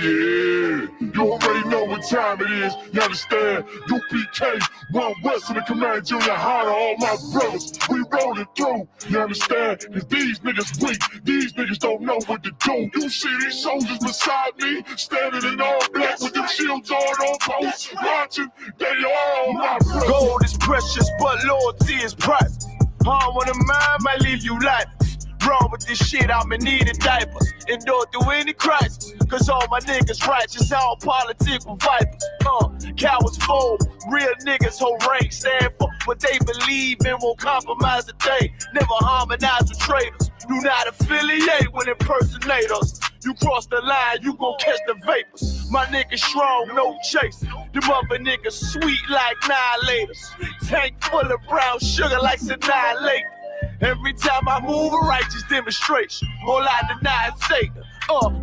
Yeah, you already know what time it is, you understand? UPK, One West in the Command Junior High to all my brothers, we rolling through, you understand? Cause these niggas weak, these niggas don't know what to do. You see these soldiers beside me, standing in all black with them shields on post, watching, they all my brothers. Gold is precious, but loyalty is priceless. Harm on the mind might leave you lifeless. Wrong with this shit, I'm in need of diapers. Endure through any crisis, cause all my niggas righteous, all politics with vipers. Cowards fold, real niggas hold rank, stand for what they believe in, won't compromise a day. Never harmonize with traitors, do not affiliate with impersonators. You cross the line, you gon' catch the vapors. My niggas strong, no chase. Them other niggas sweet like annihilators. Tank full of brown sugar like annihilate. Every time I move, a righteous demonstration. All I deny is Satan.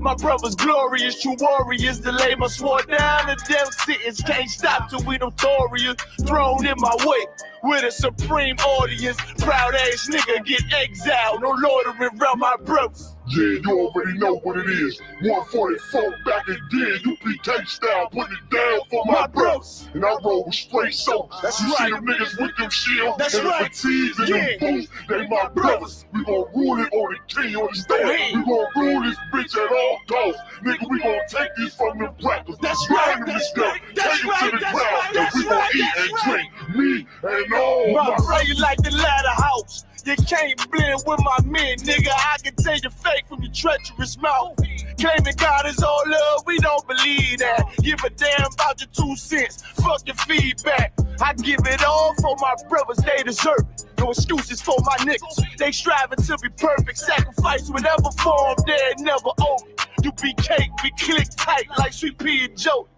My brother's glorious, true warriors. Delay my sword down, the death sentence can't stop till we notorious. Thrown in my way with a supreme audience. Proud ass nigga get exiled, no loitering around my brothers. Yeah, you already know what it is. 144 back again, UPK style, putting it down for my brothers. And I roll with straight soap. That's you right. See them niggas with them shields That's and right. the fatigues and them boots. They my brothers. We gon' rule it on the king on the stand. We gon' rule this bitch at all costs. Nigga, we gon' take this from them crackers. That's right. That's Right. Take it to the ground. And we gon' eat and drink. Me and all my my brother like the ladder house. You can't blend with my men, nigga. I can tell you fake from your treacherous mouth. Claiming God is all love, we don't believe that. Give a damn about your 2 cents. Fuck your feedback. I give it all for my brothers, they deserve it. No excuses for my niggas. They striving to be perfect. Sacrifice whatever form, they're never over. UPK, we click tight like I.S.U.P.K and Joe.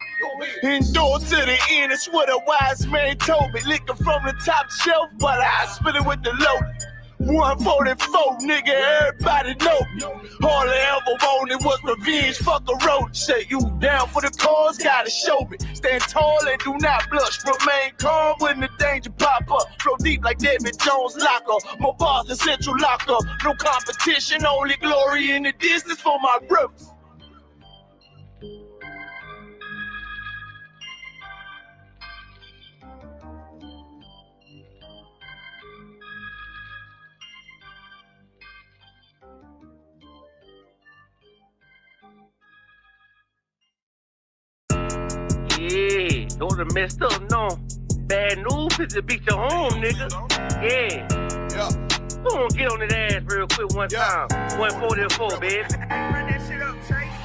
Endure to the end, it's what a wise man told me. Licking from the top shelf, but I spit it with the low. 144, nigga, everybody know me. All I ever wanted was revenge, fuck a road. Say you down for the cause, gotta show me. Stand tall and do not blush. Remain calm when the danger pop up. Flow deep like David Jones locker. More bars than Central Locker. No competition, only glory in the distance for my brothers. Yeah, those are messed up, no. Bad news is to beat your home, nigga. Yeah. Go on, get on his ass real quick one time. 144, baby.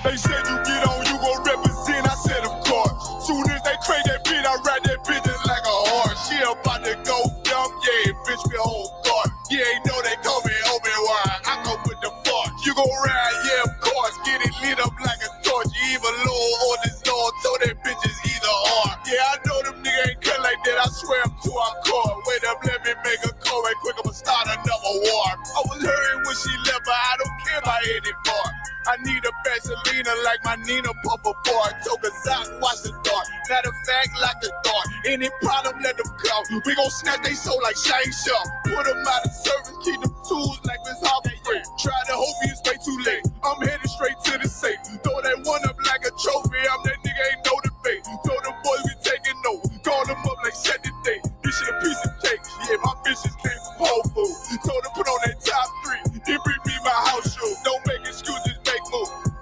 They said you get on, you gon' represent, I said of course. Soon as they crank that beat, I ride that bitch just like a horse. She about to go dumb, yeah, bitch, me whole guard. Yeah, ain't know they call me Obi-Wan, I come with the force. You gon' ride, yeah, of course, get it lit up like a torch. You even low on this Lord, so that bitch is either or. Yeah, I know them niggas ain't cut like that, I swear I'm to our core. Wait up, let me make a call right quick, I'ma start another war. I was hurting when she left, but I don't care about any part. I need a Vaseline like my Nina pump a bar. Took a sock, watch the dark. Matter of fact, like the dark. Any problem, let them come. We gon' snatch they soul like Shane Shaw. Put them out of service, keep them tools like Miss Harper. Try to hope it's way too late. I'm headed straight to the safe. Throw that one up like a trophy. I'm that nigga, ain't no debate. Told them boys we taking notes. Call them up like Saturday. This shit a piece of cake. Yeah, my bitches came from Whole Foods. Told them put on that top 3. Then bring me my house shoes. Don't make excuses.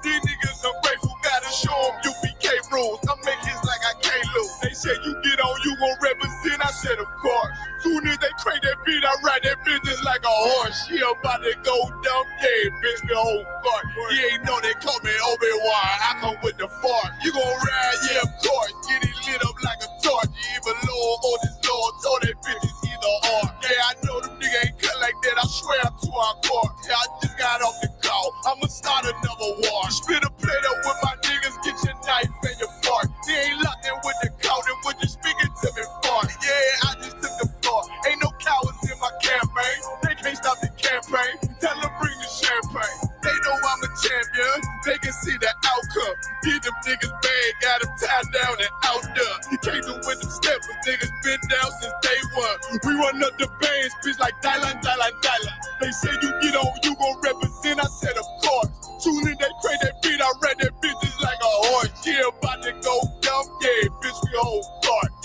These niggas ungrateful, gotta show them UPK rules. I'm making hits like I can't lose. They said you get on, you gon' represent. I said of course. Soon as they crank that beat, I ride that bitch just like a horse. She about to go dumb, yeah, bitch, the whole court. You ain't know they call me Obi-Wan, I come with the fart. You gon' ride, yeah, of course. Get it lit up like a torch. You even low on this Lord, so that bitch is either or. Yeah, I know them niggas ain't cut like that, I swear I'm to our court. Yeah, I just got off the call, I'ma start another war. Spit a plate up with my niggas, get your knife and your fork. They ain't locked in with the count and when you speaking to me fart. Yeah, I just took the floor. Ain't no cowards in my campaign. They can't stop the campaign. Tell them bring the champagne. They know I'm a champion. They can see the outcome. Get them niggas bad, got them tied down and out there. You can't do with them steppers. Niggas been down since day one. We run up the bands, bitch like Dylan. They say you get on, you gon' represent.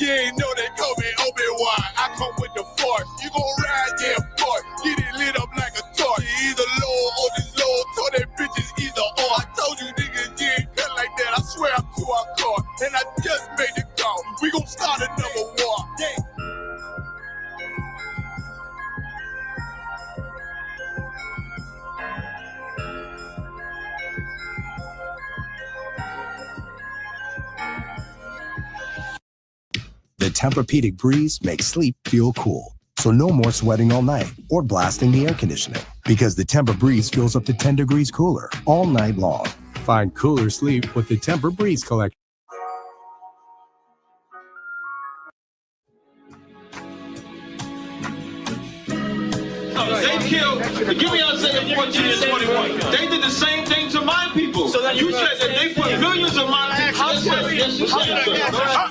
You ain't know they call me Obi-Wan. I come with the force. You gon' ride, yeah, boy. Get it lit up like a torch. You either low or this low. Told that bitches either or. I told you niggas you ain't cut like that. I swear I'm to our car. And I just made the call. We gon' start another war. Yeah. The Tempur-Pedic breeze makes sleep feel cool. So no more sweating all night or blasting the air conditioning. Because the Tempur breeze feels up to 10 degrees cooler all night long. Find cooler sleep with the Tempur Breeze Collection. They killed, give me Isaiah 14 and 21. They did the same thing to my people. So that you said that they put millions of my houses. Yes, you said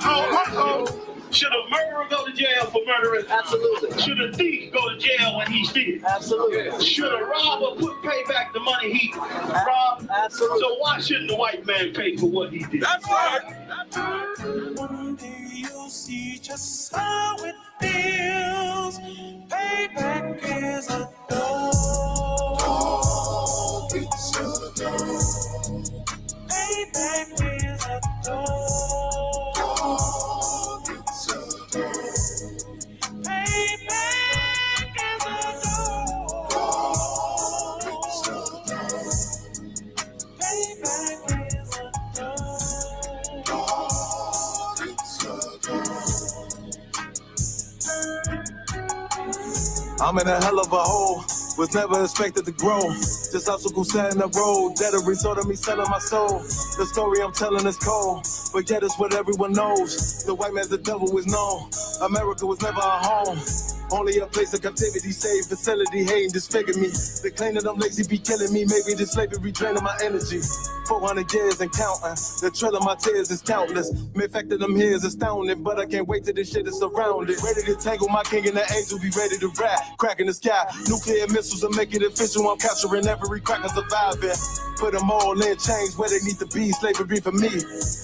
so. Should a murderer go to jail for murdering? Absolutely. Should a thief go to jail when he steals? Absolutely. Should a robber pay back the money he robbed? Absolutely. So why shouldn't the white man pay for what he did? That's right. One day you'll see just how it feels. Payback is a dog. It's a dog. Payback is a dog. I'm in a hell of a hole, was never expected to grow. Just obstacle set in the road, that a result of me selling my soul. The story I'm telling is cold, but yet it's what everyone knows. The white man's the devil is known. America was never a home, only a place of captivity, safe facility, hating disfigure me. They claim that I'm lazy, be killing me. Maybe this slavery draining my energy. 400 years and counting, the trail of my tears is countless. The fact that I'm here is astounding, but I can't wait till this shit is surrounded. Ready to tangle my king and the angel, be ready to rap. Cracking the sky, nuclear missiles will make it official. I'm capturing every crack and surviving. Put them all in chains where they need to be, slavery for me.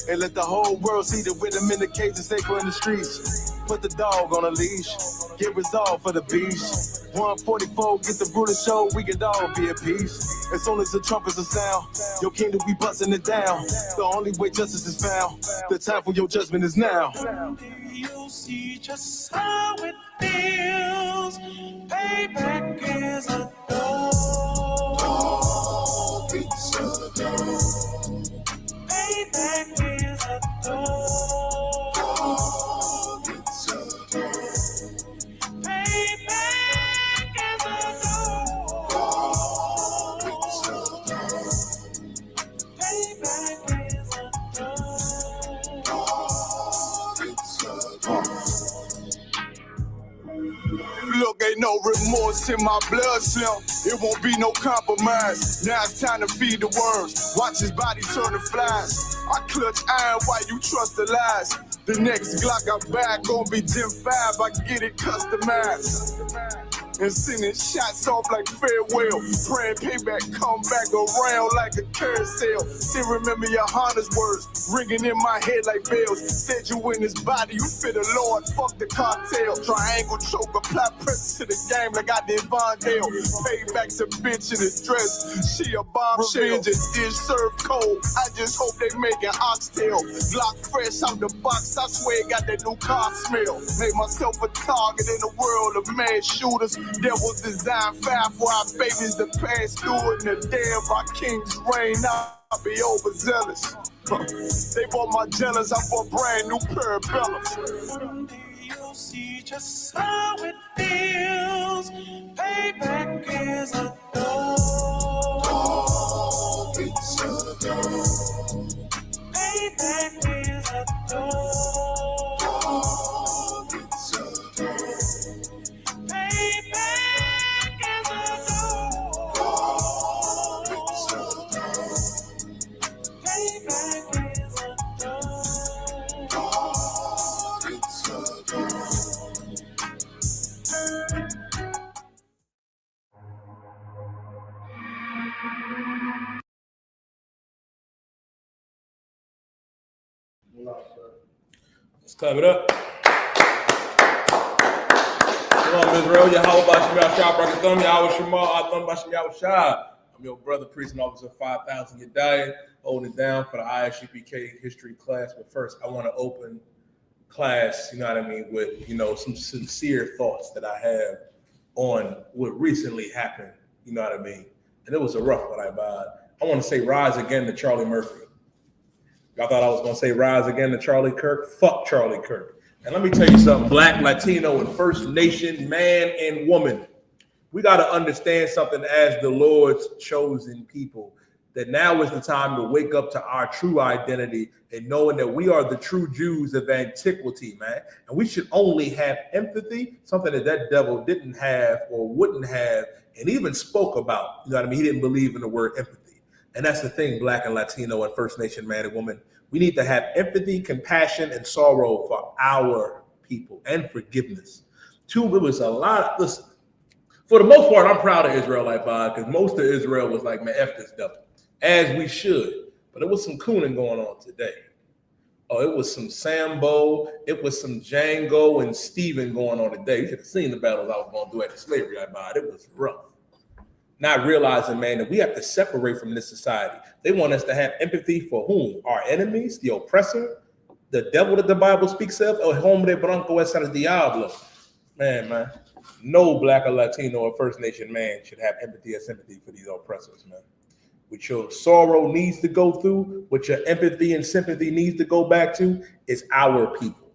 And let the whole world see that with them in the cage and safer in the streets. Put the dog on a leash, get resolved for the beast. 144, get the brutal show, we could all be at peace. As soon as the trumpets are sound, your kingdom we busting it down. The only way justice is found, the time for your judgment is now. You'll see just how it feels. Payback is a dog. It's a dog. Payback is a dog. It's a dog. Payback is a dog. It's a dog. Payback is a dog. It's a dog. Look, ain't no remorse in my blood slim. It won't be no compromise. Now it's time to feed the worms. Watch his body turn to flies. I clutch iron while you trust the lies. The next Glock I buy gon' be Gen 5. I get it customized. And sending shots off like farewell. Praying payback come back around like a carousel. Still remember YAHANNA's words ringing in my head like bells. Said you in his body, you fit the Lord, fuck the cartel. Triangle choke, apply pressure to the game like I did Vondale. Payback's a bitch in a dress, she a bombshell. Revenge is dish served cold, I just hope they making oxtail. Glock fresh out the box, I swear it got that new car smell. Made myself a target in the world of mad shooters. Devils design fire for our babies to pass through in the day of our king's reign. I'll be overzealous. They bought my jealous, I bought brand new parabellums. One day you'll see just how it feels. Payback is a dog. It's a dog. Payback is a dog. It's a dog. Payback is a dog. It's a dog. Payback is a dog. It's a dog. Let's clap it up. Shalom Israel, Yahweh Bashim Yahshua Brakatham, Yahweh Shema, Atham Bashim Yahshua. I'm your brother, priest and officer 5000 Yedaya, holding it down for the I.S.U.P.K history class. But first, I want to open class, with, some sincere thoughts that I have on what recently happened, And it was a rough one, I want to say rise again to Charlie Murphy. Y'all thought I was going to say rise again to Charlie Kirk? Fuck Charlie Kirk. And let me tell you something, Black, Latino, and First Nation, man and woman. We got to understand something as the Lord's chosen people, that now is the time to wake up to our true identity and knowing that we are the true Jews of antiquity, man. And we should only have empathy, something that devil didn't have or wouldn't have and even spoke about. He didn't believe in the word empathy. And that's the thing, Black and Latino and First Nation, man and woman. We need to have empathy, compassion, and sorrow for our people and forgiveness. It was a lot. Listen, for the most part, I'm proud of Israelite because most of Israel was like, man, F this devil, as we should. But it was some cooning going on today. Oh, it was some Sambo, it was some Django and Steven going on today. You should have seen the battles I was going to do after slavery. It was rough. Not realizing, man, that we have to separate from this society. They want us to have empathy for whom? Our enemies, the oppressor, the devil that the Bible speaks of, El hombre blanco es el diablo. Man, no Black or Latino or First Nation man should have empathy or sympathy for these oppressors, man. What your sorrow needs to go through, what your empathy and sympathy needs to go back to is our people.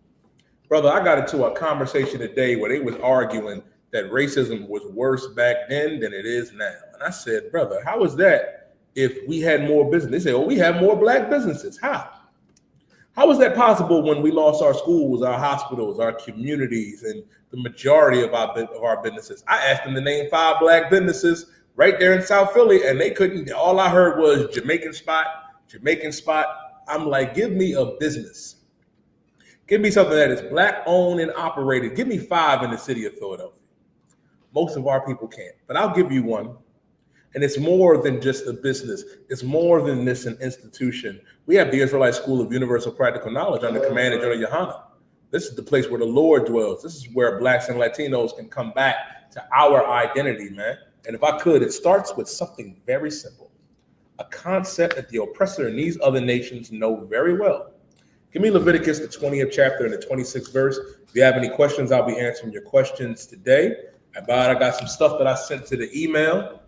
Brother, I got into a conversation today where they was arguing that racism was worse back then than it is now. And I said, brother, how is that if we had more business? They say, oh, we have more Black businesses. How? How is that possible when we lost our schools, our hospitals, our communities, and the majority of our businesses? I asked them to name 5 Black businesses right there in South Philly, and they couldn't. All I heard was Jamaican spot. I'm like, give me a business. Give me something that is Black owned and operated. Give me 5 in the city of Philadelphia. Most of our people can't, but I'll give you one. And it's more than just a business. It's more than this an institution. We have the Israelite School of Universal Practical Knowledge under command of General YAHANNA. This is the place where the Lord dwells. This is where Blacks and Latinos can come back to our identity, man. And if I could, it starts with something very simple, a concept that the oppressor in these other nations know very well. Give me Leviticus, the 20th chapter and the 26th verse. If you have any questions, I'll be answering your questions today. I got some stuff that I sent to the email,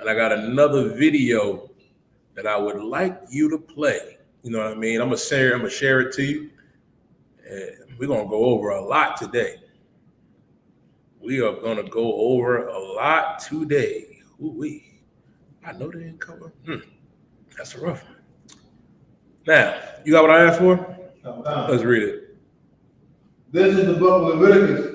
and I got another video that I would like you to play. You know what I mean? I'm gonna share it to you. And we're gonna go over a lot today. We are gonna go over a lot today. Ooh-wee. I know they didn't cover. That's a rough one. Now, you got what I asked for? Let's read it. This is the book of Leviticus,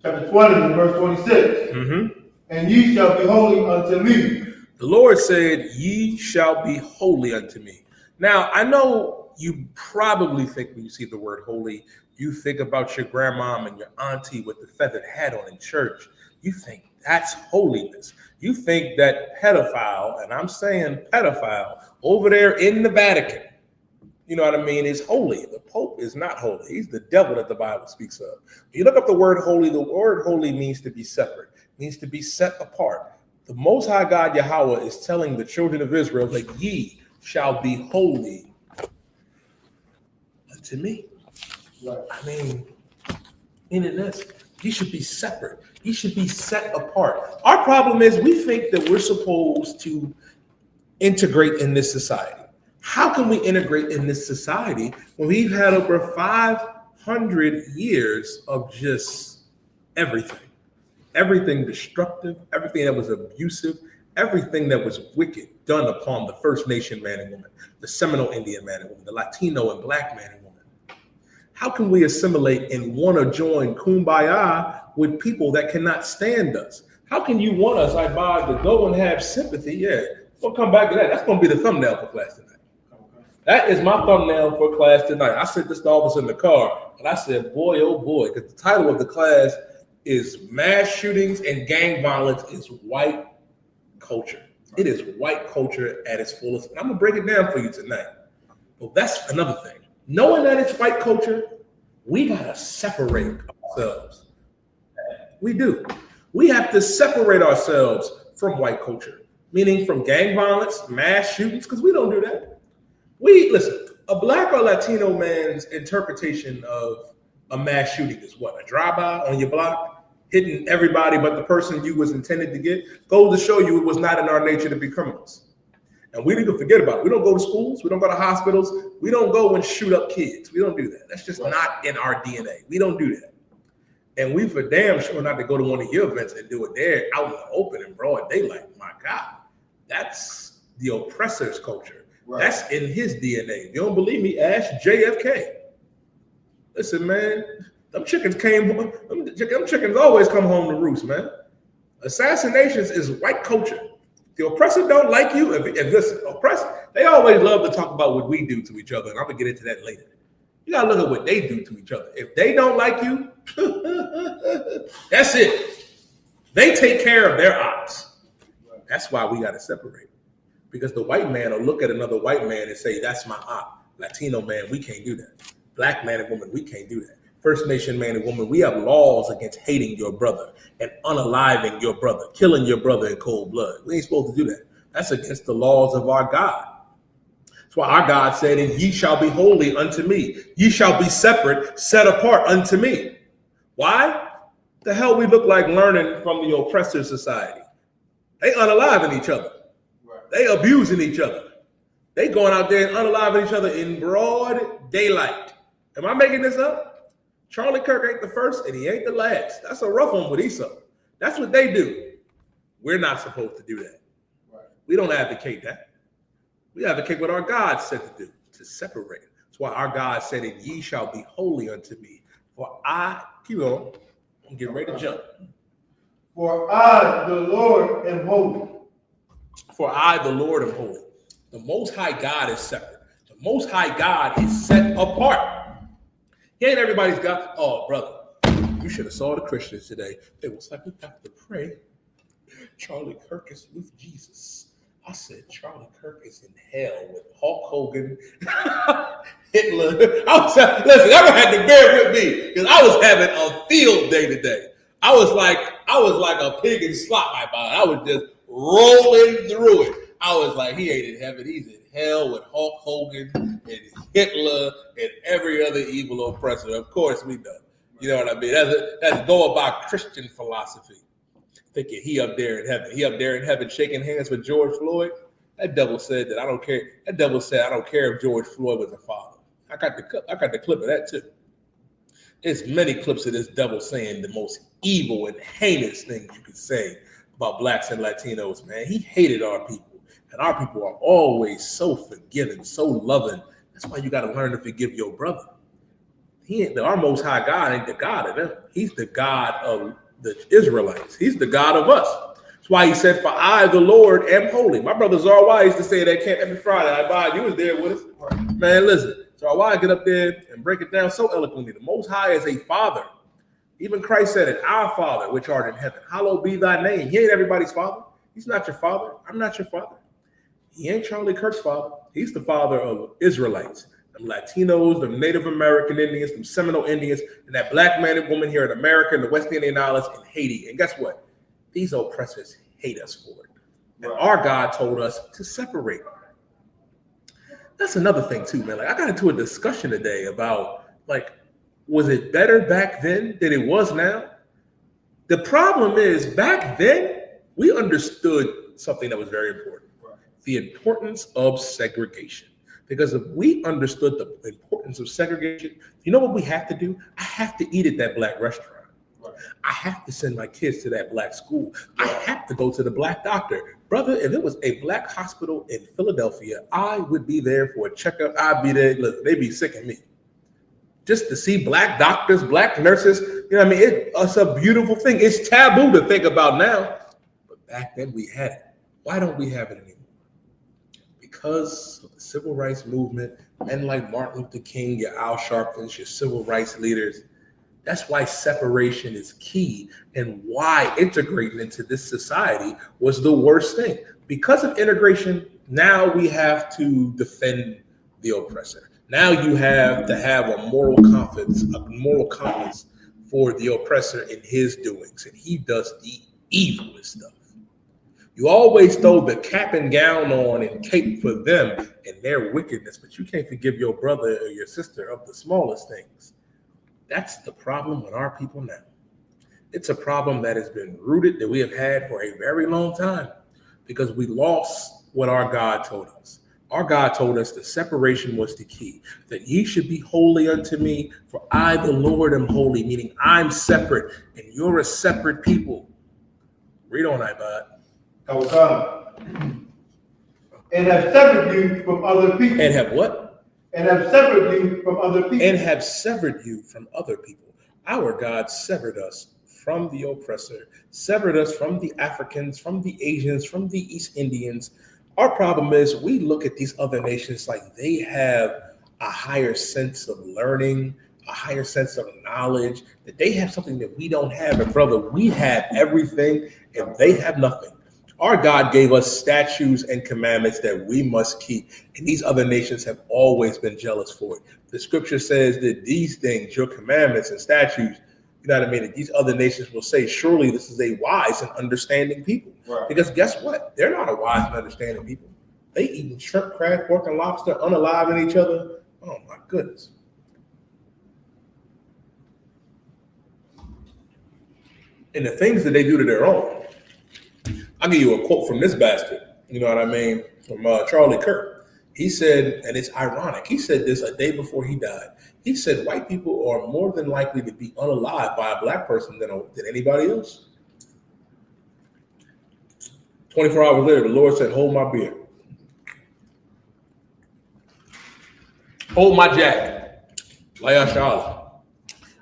chapter 20, verse 26. And ye shall be holy unto me. The Lord said, ye shall be holy unto me. Now, I know you probably think when you see the word holy, you think about your grandmom and your auntie with the feathered hat on in church. You think that's holiness. You think that pedophile, and I'm saying pedophile, over there in the Vatican, you know what I mean, is holy. The Pope is not holy. He's the devil that the Bible speaks of. When you look up the word holy means to be separate, means to be set apart. The Most High God Yahweh is telling the children of Israel that ye shall be holy unto me. Right. I mean, meaning this, you should be separate. You should be set apart. Our problem is we think that we're supposed to integrate in this society. How can we integrate in this society when we've had over 500 years of just everything? Everything destructive, everything that was abusive, everything that was wicked done upon the First Nation man and woman, the Seminole Indian man and woman, the Latino and Black man and woman. How can we assimilate and want to join kumbaya with people that cannot stand us? How can you want us, to go and have sympathy? Yeah, we'll come back to that. That's going to be the thumbnail for class tonight. That is my thumbnail for class tonight. I sent this to all of us in the car, and I said, boy, oh boy, because the title of the class is Mass Shootings and Gang Violence is White Culture. It is white culture at its fullest. And I'm going to break it down for you tonight. But that's another thing. Knowing that it's white culture, we got to separate ourselves. We do. We have to separate ourselves from white culture, meaning from gang violence, mass shootings, because we don't do that. Listen, a black or Latino man's interpretation of a mass shooting is what? A drive-by on your block, hitting everybody but the person you was intended to get? Goes to show you it was not in our nature to be criminals. And we need to forget about it. We don't go to schools. We don't go to hospitals. We don't go and shoot up kids. We don't do that. That's just not in our DNA. We don't do that. And we for damn sure not to go to one of your events and do it there out in the open in broad daylight. My God, that's the oppressor's culture. Right. That's in his DNA. If you don't believe me, ask JFK. Listen, man, them chickens always come home to roost, man. Assassinations is white culture. The oppressor don't like you. If listen, oppressor, they always love to talk about what we do to each other, and I'm gonna get into that later. You gotta look at what they do to each other. If they don't like you, that's it. They take care of their ops. That's why we gotta separate. Because the white man will look at another white man and say, that's my op. Latino man, we can't do that. Black man and woman, we can't do that. First Nation man and woman, we have laws against hating your brother and unaliving your brother, killing your brother in cold blood. We ain't supposed to do that. That's against the laws of our God. That's why our God said, and ye shall be holy unto me. Ye shall be separate, set apart unto me. Why? The hell we look like learning from the oppressor society. They unaliving each other. They abusing each other. They going out there and unaliving each other in broad daylight. Am I making this up? Charlie Kirk ain't the first and he ain't the last. That's a rough one with I.S.U.P.K. That's what they do. We're not supposed to do that. Right. We don't advocate that. We advocate what our God said to do, to separate. That's why our God said, and ye shall be holy unto me. For I, keep on, I'm getting ready to jump. For I, the Lord, am holy. For I, the Lord, am holy. The Most High God is separate. The Most High God is set apart. He ain't everybody's God. Oh, brother, you should have saw the Christians today. They was like, we got to pray. Charlie Kirk is with Jesus. I said, Charlie Kirk is in hell with Hulk Hogan, Hitler. Listen, y'all had to bear with me because I was having a field day today. I was like a pig in slop. I was just rolling through it. I was like, he ain't in heaven. He's in hell with Hulk Hogan and Hitler and every other evil oppressor. Of course we know. You know what I mean? That's go about Christian philosophy. Thinking he up there in heaven. He up there in heaven shaking hands with George Floyd. That devil said that I don't care. That devil said I don't care if George Floyd was a father. I got the clip of that too. There's many clips of this devil saying the most evil and heinous things you could say about blacks and Latinos, man. He hated our people. And our people are always so forgiving, so loving. That's why you got to learn to forgive your brother. Our Most High God ain't the God of them. He's the God of the Israelites. He's the God of us. That's why he said, for I, the Lord, am holy. My brother Zarwai used to say that every Friday. You was there with us. Man, listen. Zarwai get up there and break it down so eloquently. The Most High is a father. Even Christ said it, our Father, which art in heaven. Hallowed be thy name. He ain't everybody's father. He's not your father. I'm not your father. He ain't Charlie Kirk's father. He's the father of Israelites, them Latinos, them Native American Indians, them Seminole Indians, and that black man and woman here in America and the West Indian Islands and Haiti. And guess what? These oppressors hate us for it. And our God told us to separate. That's another thing too, man. Like I got into a discussion today about was it better back then than it was now? The problem is back then we understood something that was very important. The importance of segregation. Because if we understood the importance of segregation, you know what we have to do? I have to eat at that black restaurant. Right. I have to send my kids to that black school. I have to go to the black doctor. Brother, if it was a black hospital in Philadelphia, I would be there for a checkup. I'd be there. Look, they'd be sick of me. Just to see black doctors, black nurses, you know what I mean? It's a beautiful thing. It's taboo to think about now. But back then we had it. Why don't we have it anymore? Because of the civil rights movement, men like Martin Luther King, your Al Sharptons, your civil rights leaders. That's why separation is key and why integrating into this society was the worst thing. Because of integration, now we have to defend the oppressor. Now you have to have a moral compass for the oppressor in his doings, and he does the evilest stuff. You always throw the cap and gown on and cape for them and their wickedness, but you can't forgive your brother or your sister of the smallest things. That's the problem with our people now. It's a problem that has been rooted, that we have had for a very long time, because we lost what our God told us. Our God told us the separation was the key, that ye should be holy unto me, for I, the Lord, am holy, meaning I'm separate and you're a separate people. Read on, Ibad. And have severed you from other people. And have what? And have severed you from other people. And have severed you from other people. Our God severed us from the oppressor, severed us from the Africans, from the Asians, from the East Indians. Our problem is we look at these other nations like they have a higher sense of learning, a higher sense of knowledge, that they have something that we don't have. And brother, we have everything and they have nothing. Our God gave us statutes and commandments that we must keep, and these other nations have always been jealous for it. The scripture says that these things, your commandments and statutes, you know what I mean, that these other nations will say, surely this is a wise and understanding people. Right. Because guess what? They're not a wise and understanding people. They eating shrimp, crab, pork, and lobster, unaliving each other. Oh my goodness. And the things that they do to their own. I'll give you a quote from this bastard, you know what I mean, from Charlie Kirk. He said, and it's ironic, he said this a day before he died. He said, white people are more than likely to be unalived by a black person than anybody else. 24 hours later, the Lord said, hold my beer. Hold my jack. SHALAM.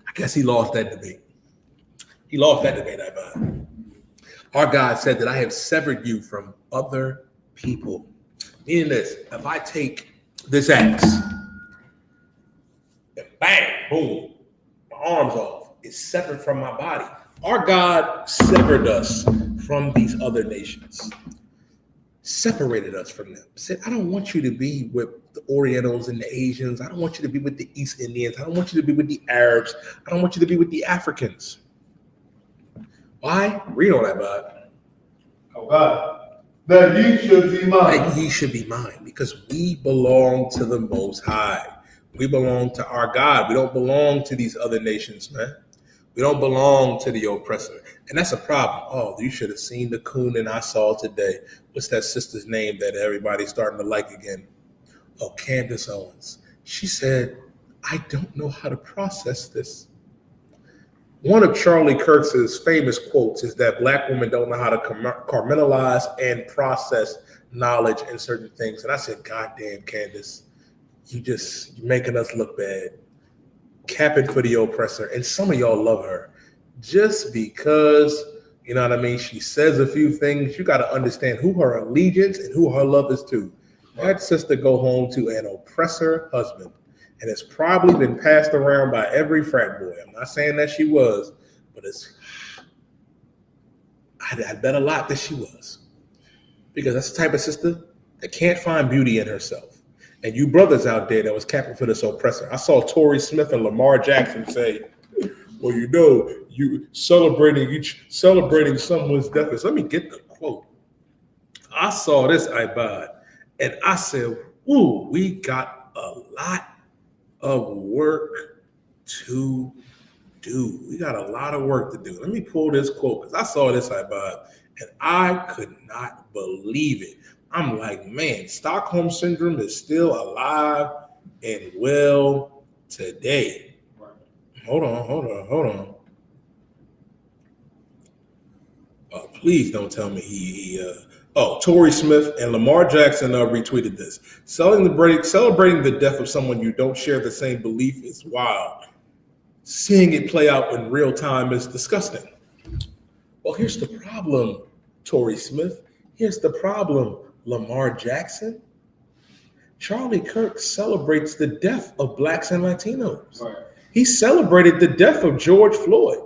I guess he lost that debate. He lost that debate, I buy. Our God said that I have severed you from other people. Meaning this, if I take this axe, and bang, boom, my arm's off, it's severed from my body. Our God severed us from these other nations, separated us from them. Said, I don't want you to be with the Orientals and the Asians. I don't want you to be with the East Indians. I don't want you to be with the Arabs. I don't want you to be with the Africans. Why? Read on that, bud. Oh God, that ye should be mine. That ye should be mine, because we belong to the Most High. We belong to our God. We don't belong to these other nations, man. We don't belong to the oppressor. And that's a problem. Oh, you should have seen the coon that I saw today. What's that sister's name that everybody's starting to like again? Oh, Candace Owens. She said, I don't know how to process this. One of Charlie Kirk's famous quotes is that black women don't know how to compartmentalize and process knowledge and certain things. And I said, God damn, Candace, you're making us look bad. Capping for the oppressor. And some of y'all love her. Just because, you know what I mean, she says a few things, you got to understand who her allegiance and who her love is to. That sister go home to an oppressor husband. And it's probably been passed around by every frat boy. I'm not saying that she was, but I bet a lot that she was. Because that's the type of sister that can't find beauty in herself. And you brothers out there that was capping for this oppressor. I saw Tory Smith and Lamar Jackson say, well, you know, you celebrating someone's death. Let me get the quote. I saw this, Ibad, and I said, ooh, we got a lot of work to do. We got a lot of work to do. Let me pull this quote, because I saw this, Ibad, and I could not believe it. I'm like, man, Stockholm Syndrome is still alive and well today. Hold on. Oh, please don't tell me Tory Smith and Lamar Jackson retweeted this. Celebrating the death of someone you don't share the same belief is wild. Seeing it play out in real time is disgusting. Well, here's the problem, Tory Smith. Here's the problem, Lamar Jackson. Charlie Kirk celebrates the death of blacks and Latinos. Right. He celebrated the death of George Floyd.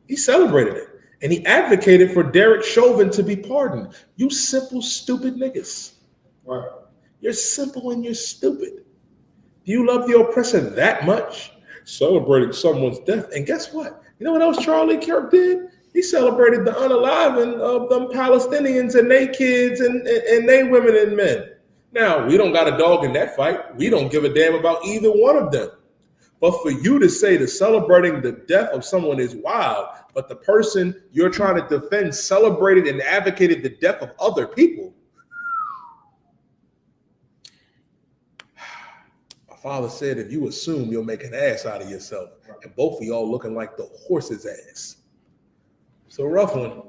He celebrated it. And he advocated for Derek Chauvin to be pardoned. You simple, stupid niggas. Right. You're simple and you're stupid. Do you love the oppressor that much? celebrating someone's death. And guess what? You know what else Charlie Kirk did? He celebrated the unaliving of them Palestinians and their kids and their women and men. Now, we don't got a dog in that fight. We don't give a damn about either one of them. But for you to say that celebrating the death of someone is wild, but the person you're trying to defend celebrated and advocated the death of other people. My father said, if you assume you'll make an ass out of yourself, and both of y'all looking like the horse's ass. So rough one.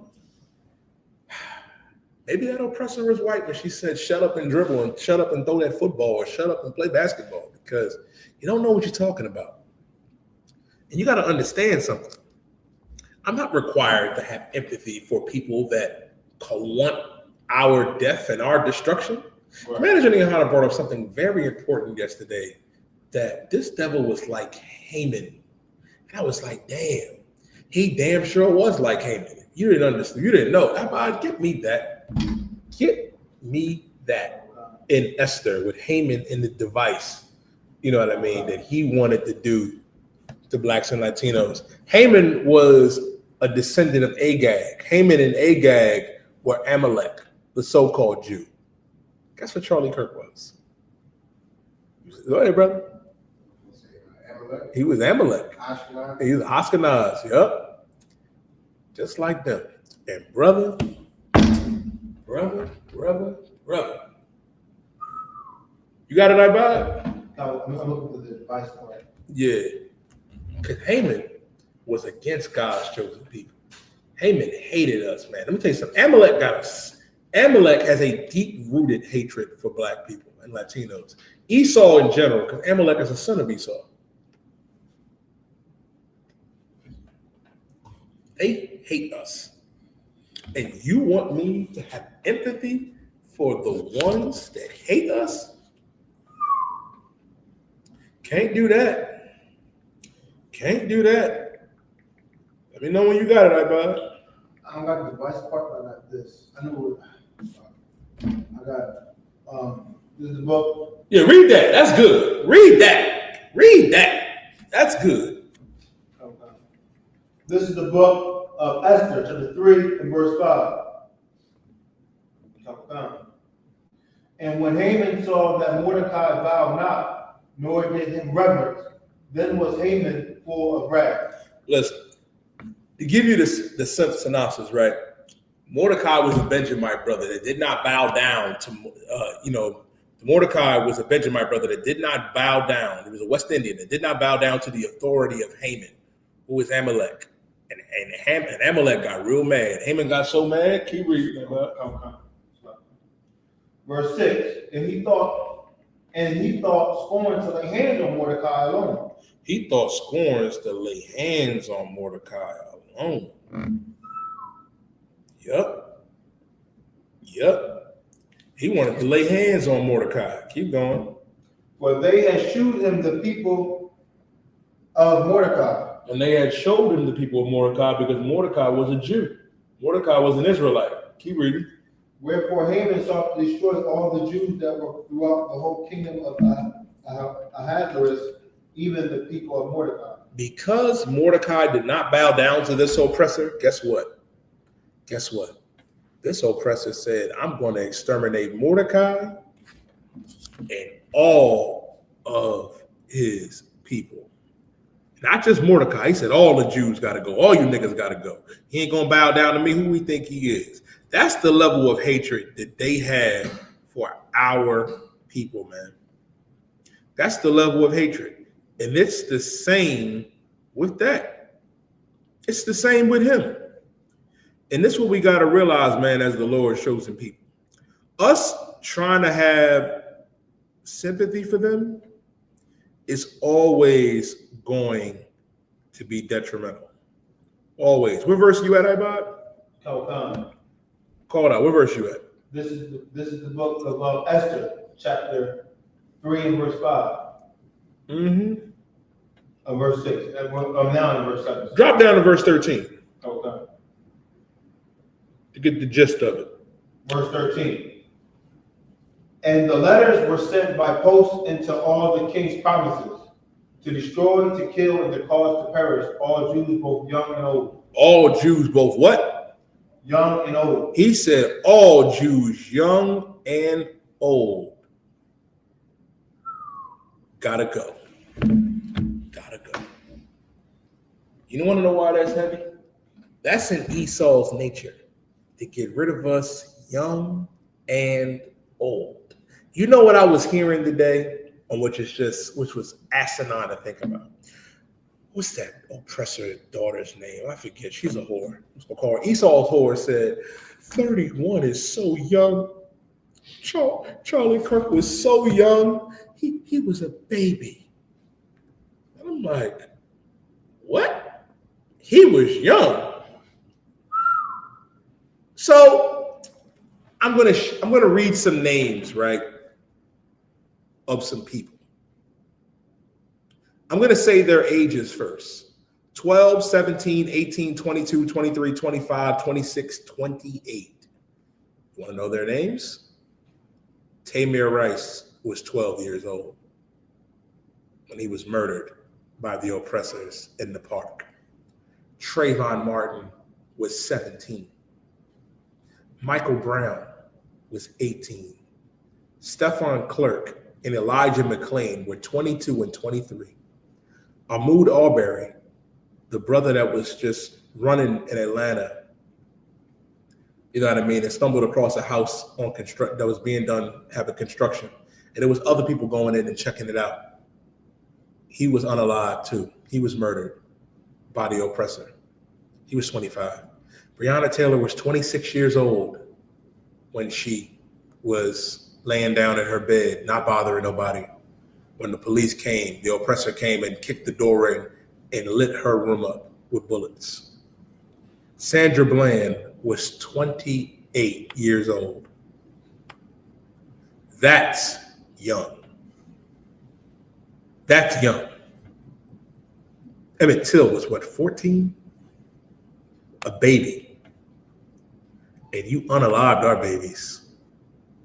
Maybe that oppressor was white when she said, shut up and dribble and shut up and throw that football or shut up and play basketball, because you don't know what you're talking about. And you got to understand something. I'm not required to have empathy for people that want our death and our destruction. Right. Manager YAHANNA brought up something very important yesterday, that this devil was like Haman. And I was like, damn, he damn sure was like Haman. You didn't understand. You didn't know. Get me that. Get me that in Esther with Haman in the device. You know what I mean? That he wanted to do to blacks and Latinos. Haman was a descendant of Agag. Haman and Agag were Amalek, the so-called Jew. Guess what Charlie Kirk was? Go ahead, brother. Amalek. He was Amalek. Ashkenaz. He was Ashkenaz, yep. Just like them. And brother. You got it, I No, I'm looking for the advice part. Yeah. Because Haman was against God's chosen people. Haman hated us, man. Let me tell you something. Amalek got us. Amalek has a deep-rooted hatred for black people and Latinos. Esau in general, because Amalek is a son of Esau. They hate us. And you want me to have empathy for the ones that hate us? Can't do that. Can't do that. Let me know when you got it, iBud. I don't got the device part, but I got this. I know. I got this is the book. Yeah, read that. That's good. Read that. Read that. That's good. Okay. This is the book of Esther, chapter 3 and verse 5. And when Haman saw that Mordecai bowed not, nor did him reverence, then was Haman full of wrath. Listen, to give you the synopsis, right? Mordecai was a Benjamite brother that did not bow down to, Mordecai was a Benjamite brother that did not bow down. He was a West Indian that did not bow down to the authority of Haman, who was Amalek. And Amalek got real mad. Haman got so mad. Keep reading. Verse 6, and he thought scorn to lay hands on Mordecai alone. He thought scorns to lay hands on Mordecai alone. Yep. He wanted to lay hands on Mordecai. Keep going. For they had shewed him the people of Mordecai. And they had showed him the people of Mordecai because Mordecai was a Jew. Mordecai was an Israelite. Keep reading. Wherefore Haman sought to destroy all the Jews that were throughout the whole kingdom of Ahasuerus, even the people of Mordecai. Because Mordecai did not bow down to this oppressor, guess what? This oppressor said, I'm going to exterminate Mordecai and all of his people. Not just Mordecai. He said, all the Jews got to go. All you niggas got to go. He ain't going to bow down to me. Who we think he is? That's the level of hatred that they have for our people, man. That's the level of hatred. And it's the same with that. It's the same with him. And this is what we got to realize, man, as the Lord shows in people. Us trying to have sympathy for them is always going to be detrimental. Always. What verse you at, Ibad? Call it out. What verse you at? This is the book of Esther, chapter 3 and verse 5. Verse 6. I'm now in verse 7. Drop down to verse 13. Okay. To get the gist of it. Verse 13. And the letters were sent by post into all the king's provinces, To destroy, to kill, and to cause to perish all Jews, both young and old. All Jews, both what? Young and old. He said all Jews, young and old. Gotta go. Gotta go. You want to know why that's heavy? That's in Esau's nature, to get rid of us young and old. You know what I was hearing today, which was asinine to think about. What's that oppressor daughter's name? I forget. She's a whore. We'll call her Esau's whore. Said 31 is so young. Charlie Kirk was so young. He was a baby. And I'm like, what? He was young. So I'm gonna read some names, right, of some people. I'm gonna say their ages first. 12, 17, 18, 22, 23, 25, 26, 28. You want to know their names? Tamir Rice was 12 years old when he was murdered by the oppressors in the park. Trayvon Martin was 17. Michael Brown was 18. Stephon Clark and Elijah McClain were 22 and 23. Ahmaud Arbery, the brother that was just running in Atlanta, you know what I mean, and stumbled across a house on that was being done, having construction, and there was other people going in and checking it out. He was unalive too. He was murdered by the oppressor. He was 25. Breonna Taylor was 26 years old when she was laying down in her bed, not bothering nobody. When the police came, the oppressor came and kicked the door in and lit her room up with bullets. Sandra Bland was 28 years old. That's young. That's young. Emmett Till was what, 14? A baby. And you unalived our babies.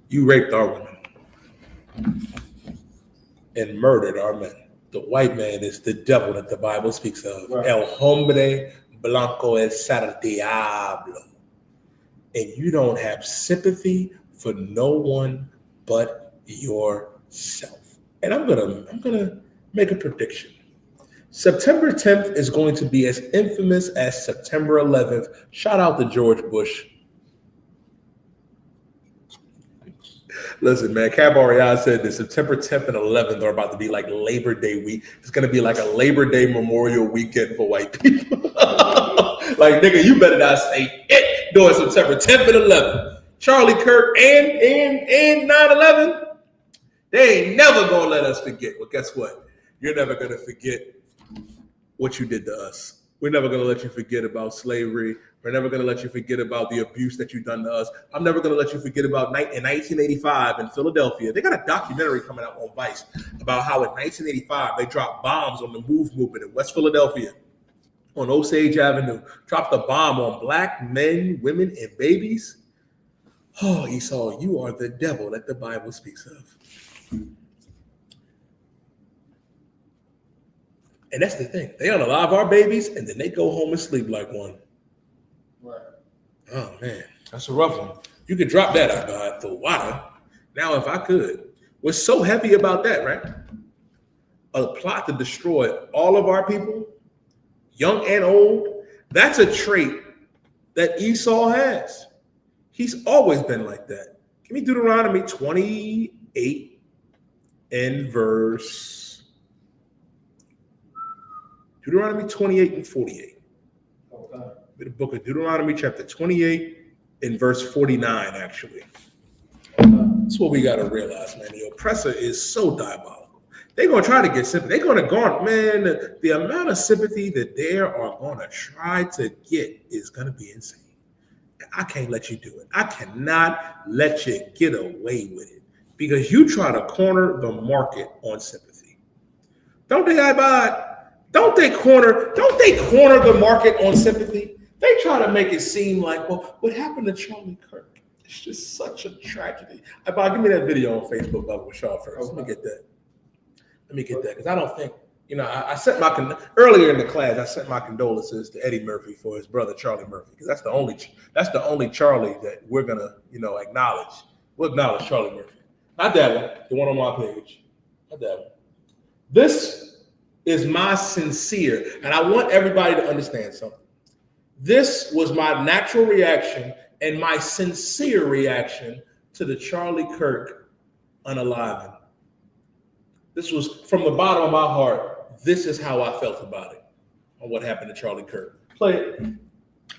You raped our women and murdered our men. The white man is the devil that the Bible speaks of. Right. El hombre blanco es el diablo. And you don't have sympathy for no one but yourself. And I'm gonna make a prediction. September 10th is going to be as infamous as September 11th. Shout out to George Bush. Listen, man, Cabarian said that September 10th and 11th are about to be like Labor Day week. It's going to be like a Labor Day Memorial weekend for white people. Like, nigga, you better not say it during September 10th and 11th. Charlie Kirk and 9/11, they ain't never going to let us forget. Well, guess what? You're never going to forget what you did to us. We're never going to let you forget about slavery. We're never going to let you forget about the abuse that you've done to us. I'm never going to let you forget about in 1985 in Philadelphia. They got a documentary coming out on Vice about how in 1985 they dropped bombs on the MOVE movement in West Philadelphia on Osage Avenue. Dropped a bomb on black men, women, and babies. Oh, Esau, you are the devil that the Bible speaks of. And that's the thing. They unalive our babies, and then they go home and sleep like one. Right. Oh, man. That's a rough one. You could drop that out by the water. Now, if I could. What's so heavy about that, right? A plot to destroy all of our people, young and old. That's a trait that Esau has. He's always been like that. Give me Deuteronomy 28 and verse... Deuteronomy 28 and 48. Okay. The book of Deuteronomy chapter 28 and verse 49, actually. Okay. That's what we got to realize, man. The oppressor is so diabolical. They're going to try to get sympathy. They're going to garner, man, the amount of sympathy that they are going to try to get is going to be insane. I can't let you do it. I cannot let you get away with it because you try to corner the market on sympathy. Don't they, Ibad? Don't they corner the market on sympathy? They try to make it seem like, well, what happened to Charlie Kirk? It's just such a tragedy. Give me that video on Facebook of Rashad first. Let me get that. Because I don't think, You know, I sent my earlier in the class. I sent my condolences to Eddie Murphy for his brother Charlie Murphy, because that's the only Charlie that we're gonna, you know, acknowledge. We'll acknowledge Charlie Murphy, not that one, the one on my page, not that one. This is my sincere, and I want everybody to understand something. This was my natural reaction and my sincere reaction to the Charlie Kirk unaliving. This was from the bottom of my heart. This is how I felt about it, on what happened to Charlie Kirk. Play it.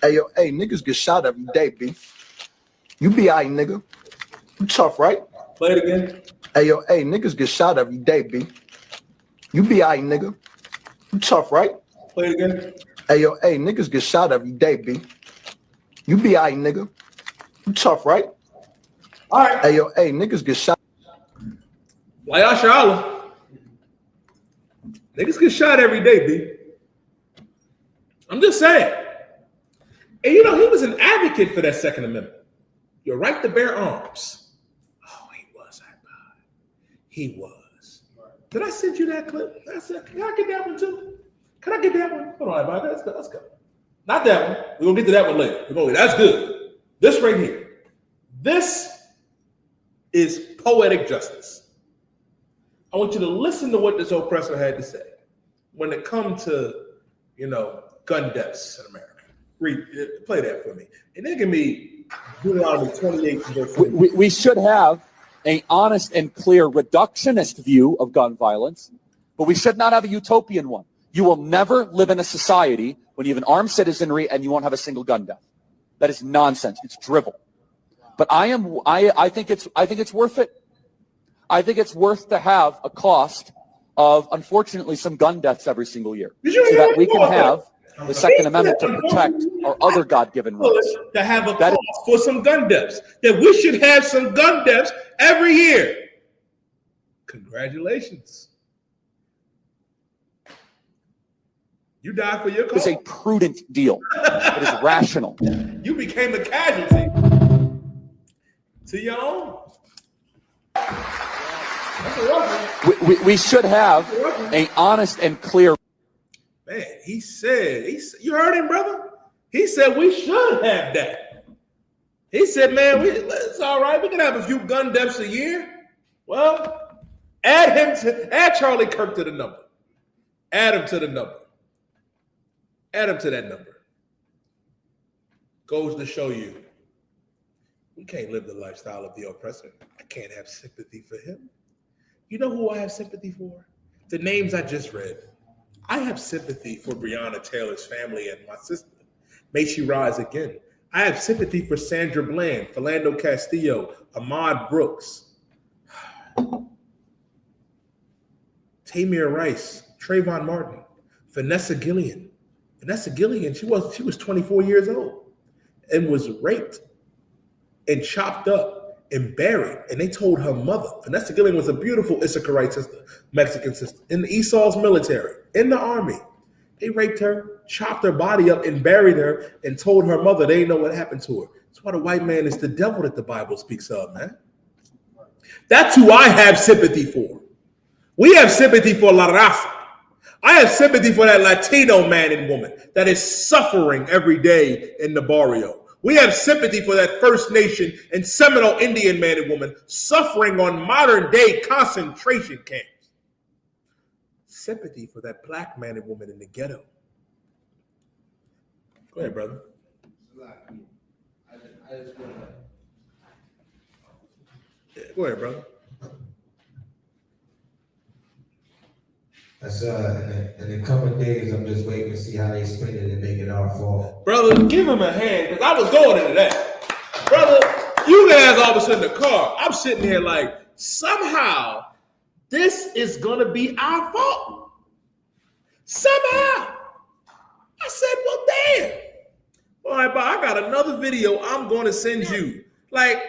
Hey, yo, hey, niggas get shot every day, B. You be all right, nigga. You tough, right? Play it again. Hey, yo, hey, niggas get shot every day, B. You be all right, nigga. You tough, right? Play it again. Hey, yo, hey, niggas get shot every day, B. You be all right, nigga. You tough, right? All right. Hey, yo, hey, niggas get shot. YAHANNA. Niggas get shot every day, B. I'm just saying. And you know, he was an advocate for that Second Amendment. Your right to bear arms. Oh, he was, I thought. He was. Did I send you that clip? I said, can I get that one too? Can I get that one? Hold on, everybody. Let's go. Not that one. We're going to get to that one later. That's good. This right here. This is poetic justice. I want you to listen to what this oppressor had to say when it comes to, you know, gun deaths in America. Play that for me. And it can be Deuteronomy 28. We should have an honest and clear reductionist view of gun violence, but we should not have a utopian one. You will never live in a society when you have an armed citizenry and you won't have a single gun death. That is nonsense. It's drivel. But I think it's worth it. I think it's worth to have a cost of, unfortunately, some gun deaths every single year, so that we can have the Second Amendment to protect our other God-given rights. To have a cost for some gun deaths, that we should have some gun deaths every year. Congratulations. You died for your cause. It's a prudent deal. It is rational. You became a casualty to your own. We should have an honest and clear. Man, he said, you heard him, brother? He said we should have that. He said, man, it's all right. We can have a few gun deaths a year. Well, add Charlie Kirk to the number. Add him to the number. Add him to that number. Goes to show you, we can't live the lifestyle of the oppressor. I can't have sympathy for him. You know who I have sympathy for? The names I just read. I have sympathy for Breonna Taylor's family and my sister. May she rise again. I have sympathy for Sandra Bland, Philando Castillo, Ahmaud Brooks, Tamir Rice, Trayvon Martin, Vanessa Gillian. Vanessa Gillian, she was 24 years old and was raped and chopped up and buried. And they told her mother, Vanessa Gillian was a beautiful Issacharite sister, Mexican sister, in the Esau's military, in the army. They raped her, chopped her body up and buried her, and told her mother they didn't know what happened to her. That's why the white man is the devil that the Bible speaks of, man. That's who I have sympathy for. We have sympathy for La Raza. I have sympathy for that Latino man and woman that is suffering every day in the barrio. We have sympathy for that First Nation and Seminole Indian man and woman suffering on modern day concentration camps. Sympathy for that black man and woman in the ghetto. Go ahead, brother. Go ahead, brother. That's in the coming days, I'm just waiting to see how they spin it and make it our fault. Brother, give him a hand, because I was going into that. Brother, you guys all of a sudden in the car. I'm sitting here like, somehow, this is going to be our fault. Somehow. I said, well, damn. All right, but I got another video I'm going to send you. Like,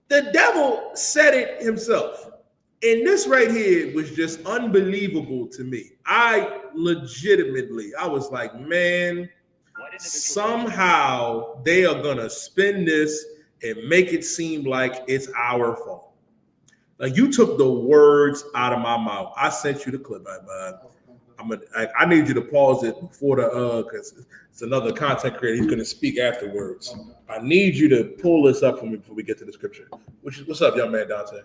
the devil said it himself. And this right here was just unbelievable to me. I was like, man, somehow they are going to spin this and make it seem like it's our fault. Like you took the words out of my mouth. I sent you the clip, I need you to pause it before the because it's another content creator. He's going to speak afterwards. I need you to pull this up for me before we get to the scripture. What's up, young man Dante?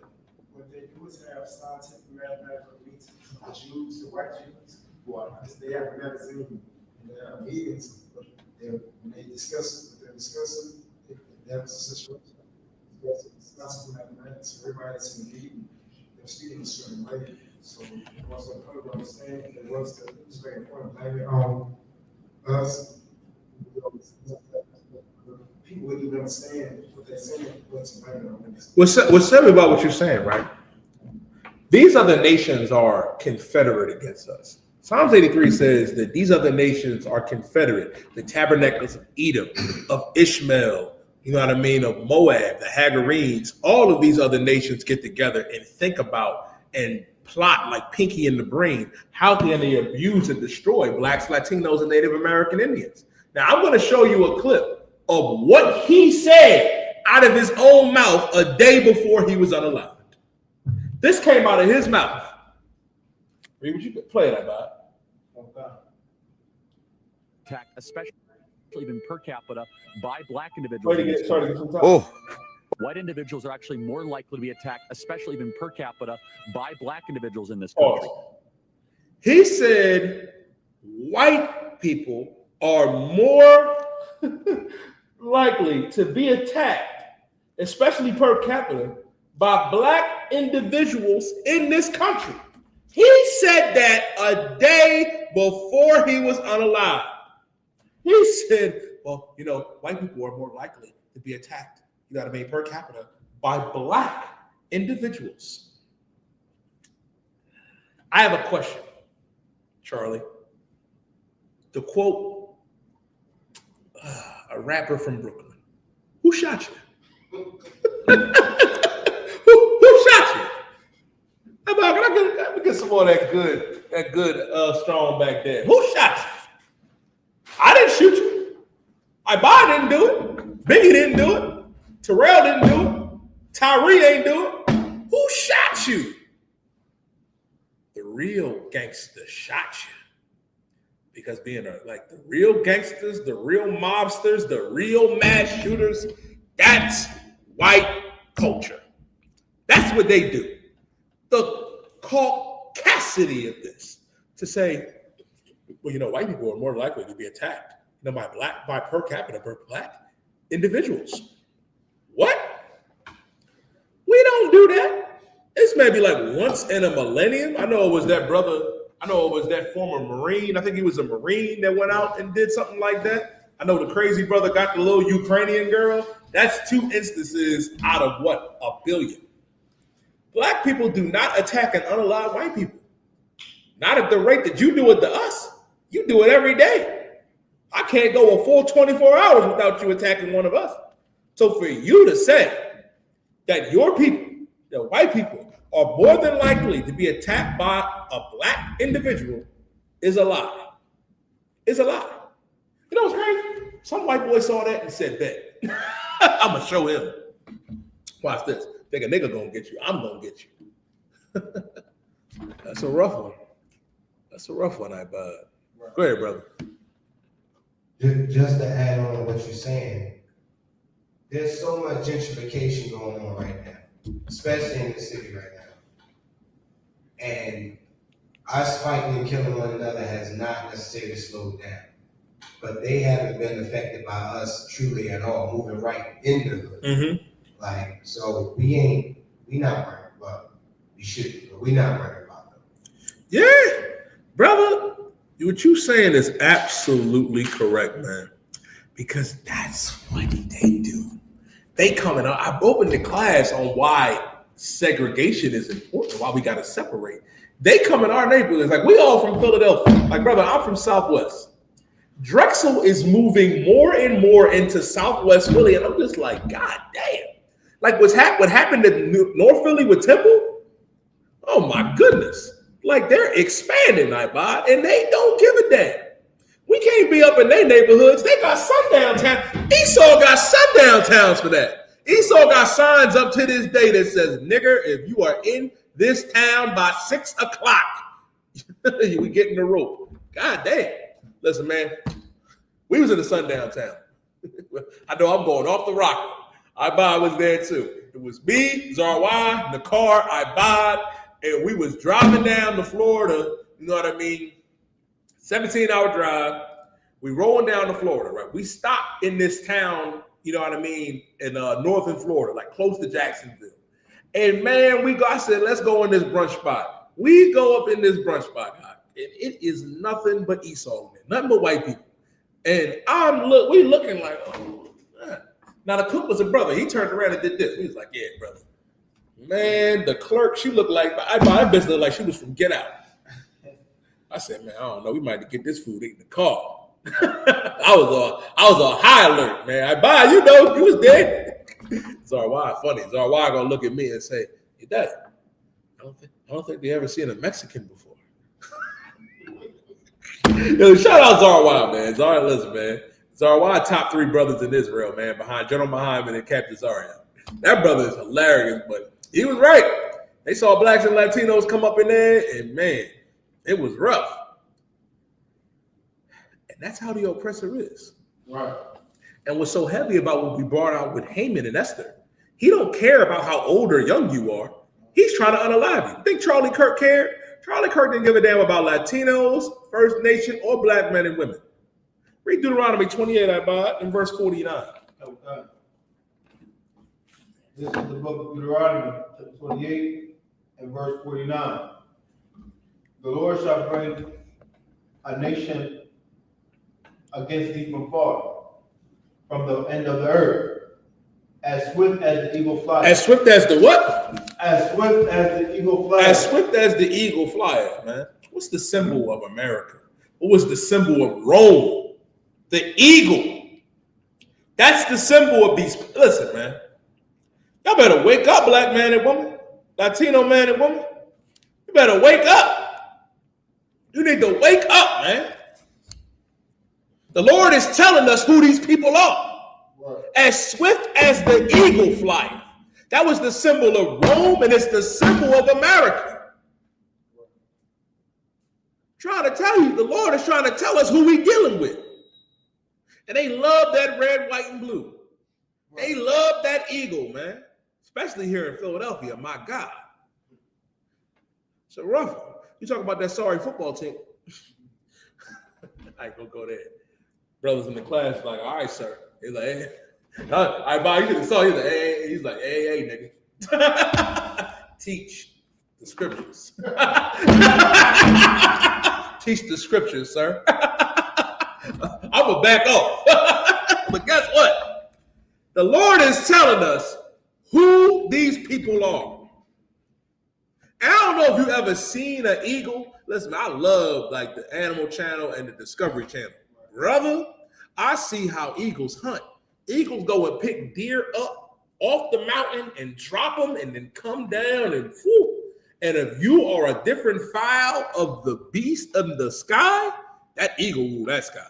What they do is have scientific mathematical meetings. The Jews, the white Jews, they have a magazine and they have meetings. When they discuss what they're discussing, they have a situation. Discussing mathematics. Everybody that's in the meeting, they're speaking a certain way. So once I come to understand, it was it's very important. Us, people wouldn't even understand what they're saying. What's said about what you're saying, right? These other nations are confederate against us. Psalms 83 says that these other nations are confederate. The tabernacles of Edom, of Ishmael, you know what I mean, of Moab, the Hagarenes, all of these other nations get together and think about and plot like Pinky and the Brain. How can they abuse and destroy blacks, Latinos, and Native American Indians? Now, I'm going to show you a clip of what he said out of his own mouth a day before he was unalive. This came out of his mouth. Read what you play that about. Attack, especially even per capita, by black individuals. White individuals are actually more likely to be attacked, especially even per capita, by black individuals in this country. He said white people are more likely to be attacked, especially per capita, by black individuals in this country. He said that a day before he was unalive. He said, well, you know, white people are more likely to be attacked, you know what I mean, per capita, by black individuals. I have a question, Charlie. To quote a rapper from Brooklyn, who shot you? who shot you? Can I get some more of that good strong back there? Who shot you? I didn't shoot you. I didn't do it. Biggie didn't do it. Terrell didn't do it. Tyree ain't do it. Who shot you? The real gangster shot you. Because being like the real gangsters, the real mobsters, the real mass shooters, that's white culture. That's what they do. The caucasity of this to say, well, you know, white people are more likely to be attacked, you know, by per capita, per black individuals. What? We don't do that. It's maybe like once in a millennium. I know it was that brother. I know it was that former Marine. I think he was a Marine that went out and did something like that. I know the crazy brother got the little Ukrainian girl. That's 2 instances out of what? 1 billion. Black people do not attack and unalive white people. Not at the rate that you do it to us. You do it every day. I can't go a full 24 hours without you attacking one of us. So for you to say that your people, the white people, are more than likely to be attacked by a black individual is a lie. It's a lie. You know what's crazy? Some white boy saw that and said, bet. I'm going to show him. Watch this. Think a nigga going to get you. I'm going to get you. That's a rough one. That's a rough one, bud. Go ahead, brother. Just to add on to what you're saying, there's so much gentrification going on right now, especially in the city right now. And us fighting and killing one another has not necessarily slowed down. But they haven't been affected by us truly at all, moving right in the hood. Mm-hmm. Like, so we not worried about, we should, but we not worried about them. Yeah, brother. What you saying is absolutely correct, man. Because that's what they do. They come in. I opened the class on why segregation is important, why we got to separate. They come in our neighborhoods. Like, we all from Philadelphia. Like, brother, I'm from Southwest. Drexel is moving more and more into Southwest Philly. And I'm just like, God damn. Like, what happened in North Philly with Temple? Oh, my goodness. Like, they're expanding, Ibod, and they don't give a damn. We can't be up in their neighborhoods. They got sundown town. Esau got sundown towns for that. Esau got signs up to this day that says, nigger, if you are in this town by 6 o'clock, we getting the rope. God damn. Listen, man, we was in the sundown town. I know I'm going off the rocker. I was there too. It was me, Zarwai, Nakar, I and we was driving down to Florida, you know what I mean? 17-hour drive. We rolling down to Florida, right? We stopped in this town, you know what I mean, in northern Florida, like close to Jacksonville. And man, I said, let's go in this brunch spot. We go up in this brunch spot, and it is nothing but Esau, man. Nothing but white people. And we looking like, oh, man. Now the cook was a brother. He turned around and did this. He was like, yeah, brother. Man, the clerk, she looked like, I bitch looked like she was from Get Out. I said, man, I don't know. We might have to get this food in the car. I was on high alert, man. You know, you was dead. Zarwai, funny. Zarwai gonna look at me and say, hey, Dad, I don't think they ever seen a Mexican before. Yo, shout out Zarwai, man. Listen, man. Zarwai, top 3 brothers in Israel, man, behind General Muhammad and Captain Zaria. That brother is hilarious, but he was right. They saw blacks and Latinos come up in there, and man, it was rough. And that's how the oppressor is. Right. And what's so heavy about what we brought out with Haman and Esther, he don't care about how old or young you are. He's trying to unalive you. Think Charlie Kirk cared? Charlie Kirk didn't give a damn about Latinos, First Nation, or black men and women. Read Deuteronomy 28, in verse 49. Okay. This is the book of Deuteronomy 28 and verse 49. The Lord shall bring a nation against thee from far, from the end of the earth, as swift as the eagle flieth. As swift as the what? As swift as the eagle flieth. As swift as the eagle flieth, man. What's the symbol of America? What was the symbol of Rome? The eagle. That's the symbol of these. Listen, man. Y'all better wake up, black man and woman. Latino man and woman. You better wake up. You need to wake up, man. The Lord is telling us who these people are. Right. As swift as the eagle flieth. That was the symbol of Rome, and it's the symbol of America. Trying to tell you, the Lord is trying to tell us who we dealing with. And they love that red, white, and blue. They love that eagle, man. Especially here in Philadelphia, my God. It's a rough one. You talk about that sorry football team. I ain't gonna go there. Brothers in the class like, all right, sir. He's like, hey. I buy you the song. He's like, hey, hey, nigga. Teach the scriptures. Teach the scriptures, sir. I'm gonna back off. But guess what? The Lord is telling us who these people are. And I don't know if you've ever seen an eagle. Listen, I love like the Animal Channel and the Discovery Channel. Brother, I see how eagles hunt. Eagles go and pick deer up off the mountain and drop them and then come down and whoop. And if you are a different fowl of the beast of the sky, that eagle rule that sky.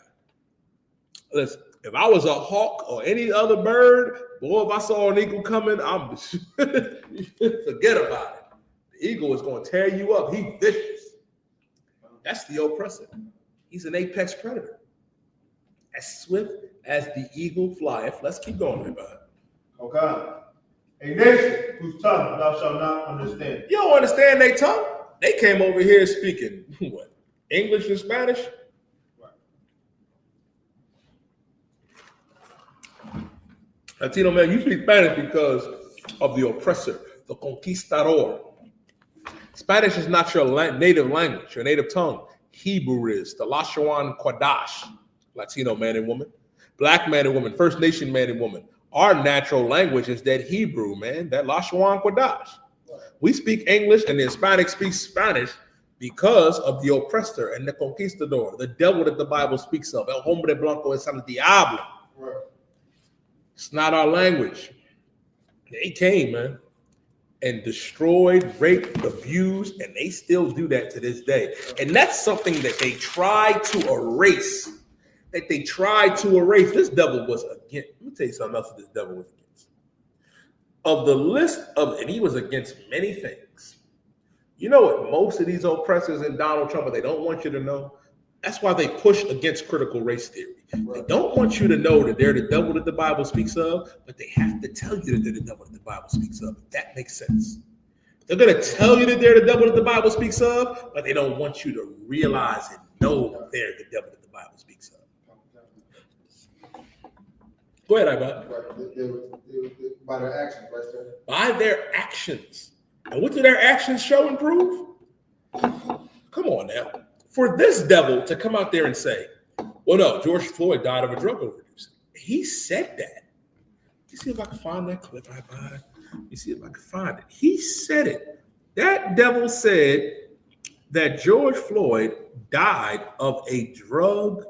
Listen, if I was a hawk or any other bird, boy, if I saw an eagle coming, I'm forget about it. The eagle is going to tear you up. He's vicious. That's the oppressor. He's an apex predator. As swift as the eagle flieth. Let's keep going, everybody. Okay. A nation whose tongue thou shalt not understand. You don't understand their tongue? They came over here speaking what? English and Spanish? Latino man, you speak Spanish because of the oppressor, the conquistador. Spanish is not your native language, your native tongue. Hebrew is the Lashawan Quadash, Latino man and woman, black man and woman, First Nation man and woman. Our natural language is that Hebrew, man, that Lashawan Quadash. We speak English and the Hispanic speaks Spanish because of the oppressor and the conquistador, the devil that the Bible speaks of. El hombre blanco es el diablo. Right. It's not our language. They came, man, and destroyed, raped, abused, and they still do that to this day. And that's something that they try to erase. This devil was against. Let me tell you something else that this devil was against. of the list of, and he was against many things. You know what most of these oppressors and Donald Trump, they don't want you to know? That's why they push against critical race theory. They don't want you to know that they're the devil that the Bible speaks of, but they have to tell you that they're the devil that the Bible speaks of. If that makes sense. They're going to tell you that they're the devil that the Bible speaks of, but they don't want you to realize and know that they're the devil that the Bible speaks of. Go ahead, Ibad. By their actions, right, sir? By their actions. And what do their actions show and prove? Come on now. For this devil to come out there and say, well, no, George Floyd died of a drug overdose. He said that. Let me see if I can find that clip, Ibad. Let me see if I can find it. He said it. That devil said that George Floyd died of a drug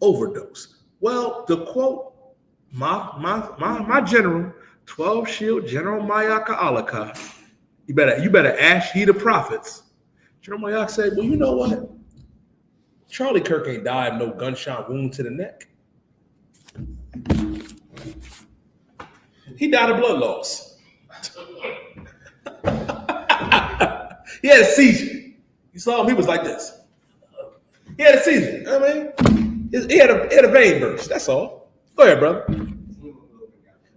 overdose. Well, the quote, my general, 12 Shield General Mayaka Alaka, you better ask ye the prophets. General Mayaka said, well, you know what? Charlie Kirk ain't died of no gunshot wound to the neck. He died of blood loss. He had a seizure. You saw him, he was like this. He had a seizure. You know what I mean? He had a vein burst. That's all. Go ahead, brother.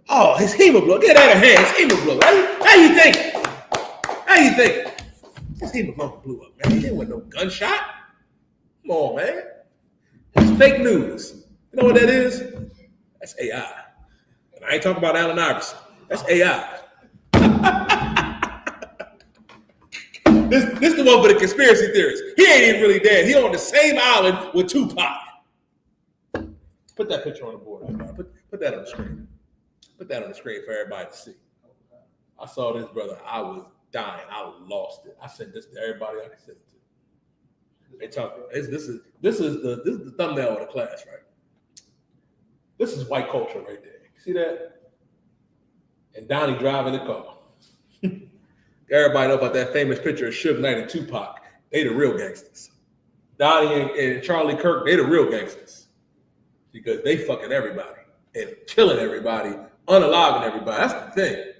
Oh, his hemoglobin. Get out of hand. His hemoglobin. How you think? How you think? His hemoglobin blew up, man. He didn't want no gunshot. Come on, man. It's fake news. You know what that is? That's AI. And I ain't talking about Allen Iverson. That's AI. This the one for the conspiracy theorists. He ain't even really dead. He on the same island with Tupac. Put that picture on the board. Put that on the screen. Put that on the screen for everybody to see. I saw this, brother. I was dying. I lost it. I sent this to everybody I could send it to. They talk. This is the thumbnail of the class, right? This is white culture right there. See that? And Donnie driving the car. Everybody know about that famous picture of Suge Knight and Tupac. They the real gangsters. Donnie and Charlie Kirk, they the real gangsters. Because they fucking everybody and killing everybody, unaliving everybody. That's the